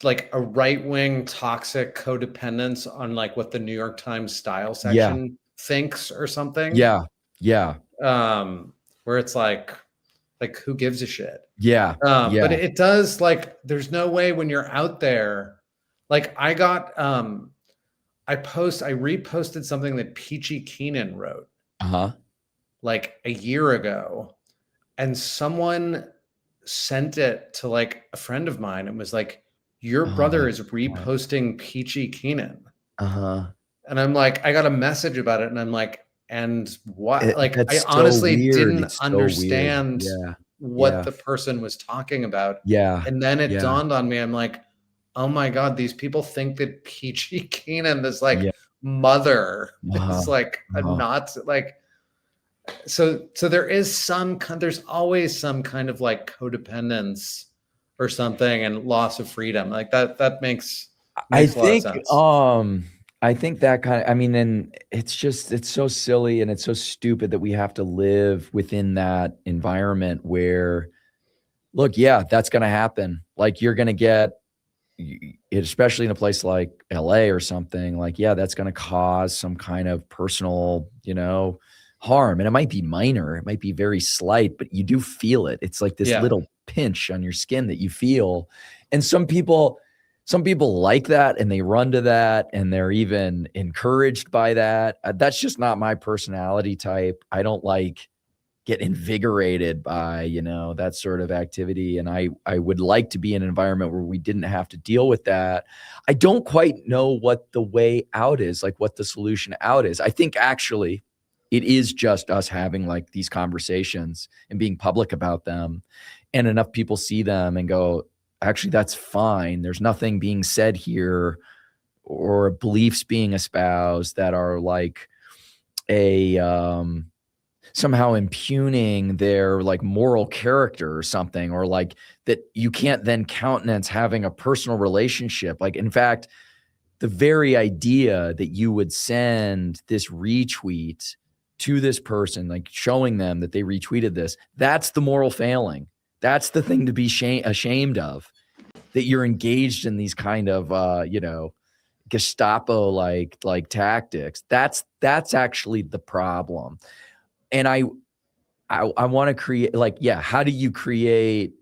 a right-wing toxic codependence on like what the New York Times style section thinks or something. Yeah. Yeah. Where it's like who gives a shit? Yeah. But it does, like, there's no way when you're out there, like I got, I reposted something that Peachy Keenan wrote like a year ago, and someone sent it to like a friend of mine and was like, your brother is reposting Peachy Keenan. And I'm like, I got a message about it, and I'm like, and what? Like, I honestly didn't understand what the person was talking about. And then it dawned on me, I'm like, oh my God, these people think that Peachy Keenan, this like mother, is like a Nazi, like, so there's always some kind of like codependence or something, and loss of freedom. Like that makes a lot of sense. I think that kind of, I mean, and it's so silly and it's so stupid that we have to live within that environment where, look, that's going to happen. Like you're going to get, especially in a place like LA or something, like, that's going to cause some kind of personal, harm. And it might be minor, it might be very slight, but you do feel it. It's like this little pinch on your skin that you feel. And some people like that, and they run to that, and they're even encouraged by that. That's just not my personality type. I don't like get invigorated by, that sort of activity. And I would like to be in an environment where we didn't have to deal with that. I don't quite know what the way out is, like what the solution out is. I think actually it is just us having like these conversations and being public about them, and enough people see them and go, actually, that's fine. There's nothing being said here or beliefs being espoused that are like somehow impugning their like moral character or something, or like that you can't then countenance having a personal relationship. Like, in fact, the very idea that you would send this retweet to this person, like showing them that they retweeted this, that's the moral failing. That's the thing to be ashamed of, that you're engaged in these kind of, Gestapo like tactics. That's actually the problem. And I want to create how do you create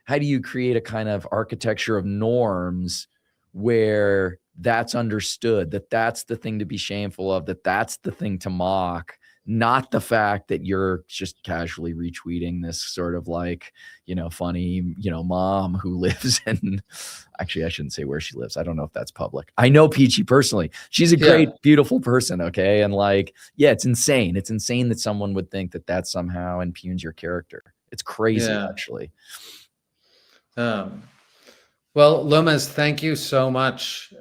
a kind of architecture of norms where that's understood, that that's the thing to be shameful of, that that's the thing to mock, not the fact that you're just casually retweeting this sort of like, funny, mom who lives in, actually, I shouldn't say where she lives. I don't know if that's public. I know Peachy personally. She's a great, beautiful person. Okay. And like, it's insane. It's insane that someone would think that that somehow impugns your character. It's crazy, actually. Well, Lomez, thank you so much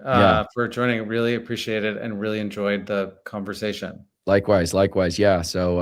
for joining. Really appreciate it and really enjoyed the conversation. Likewise. Yeah. So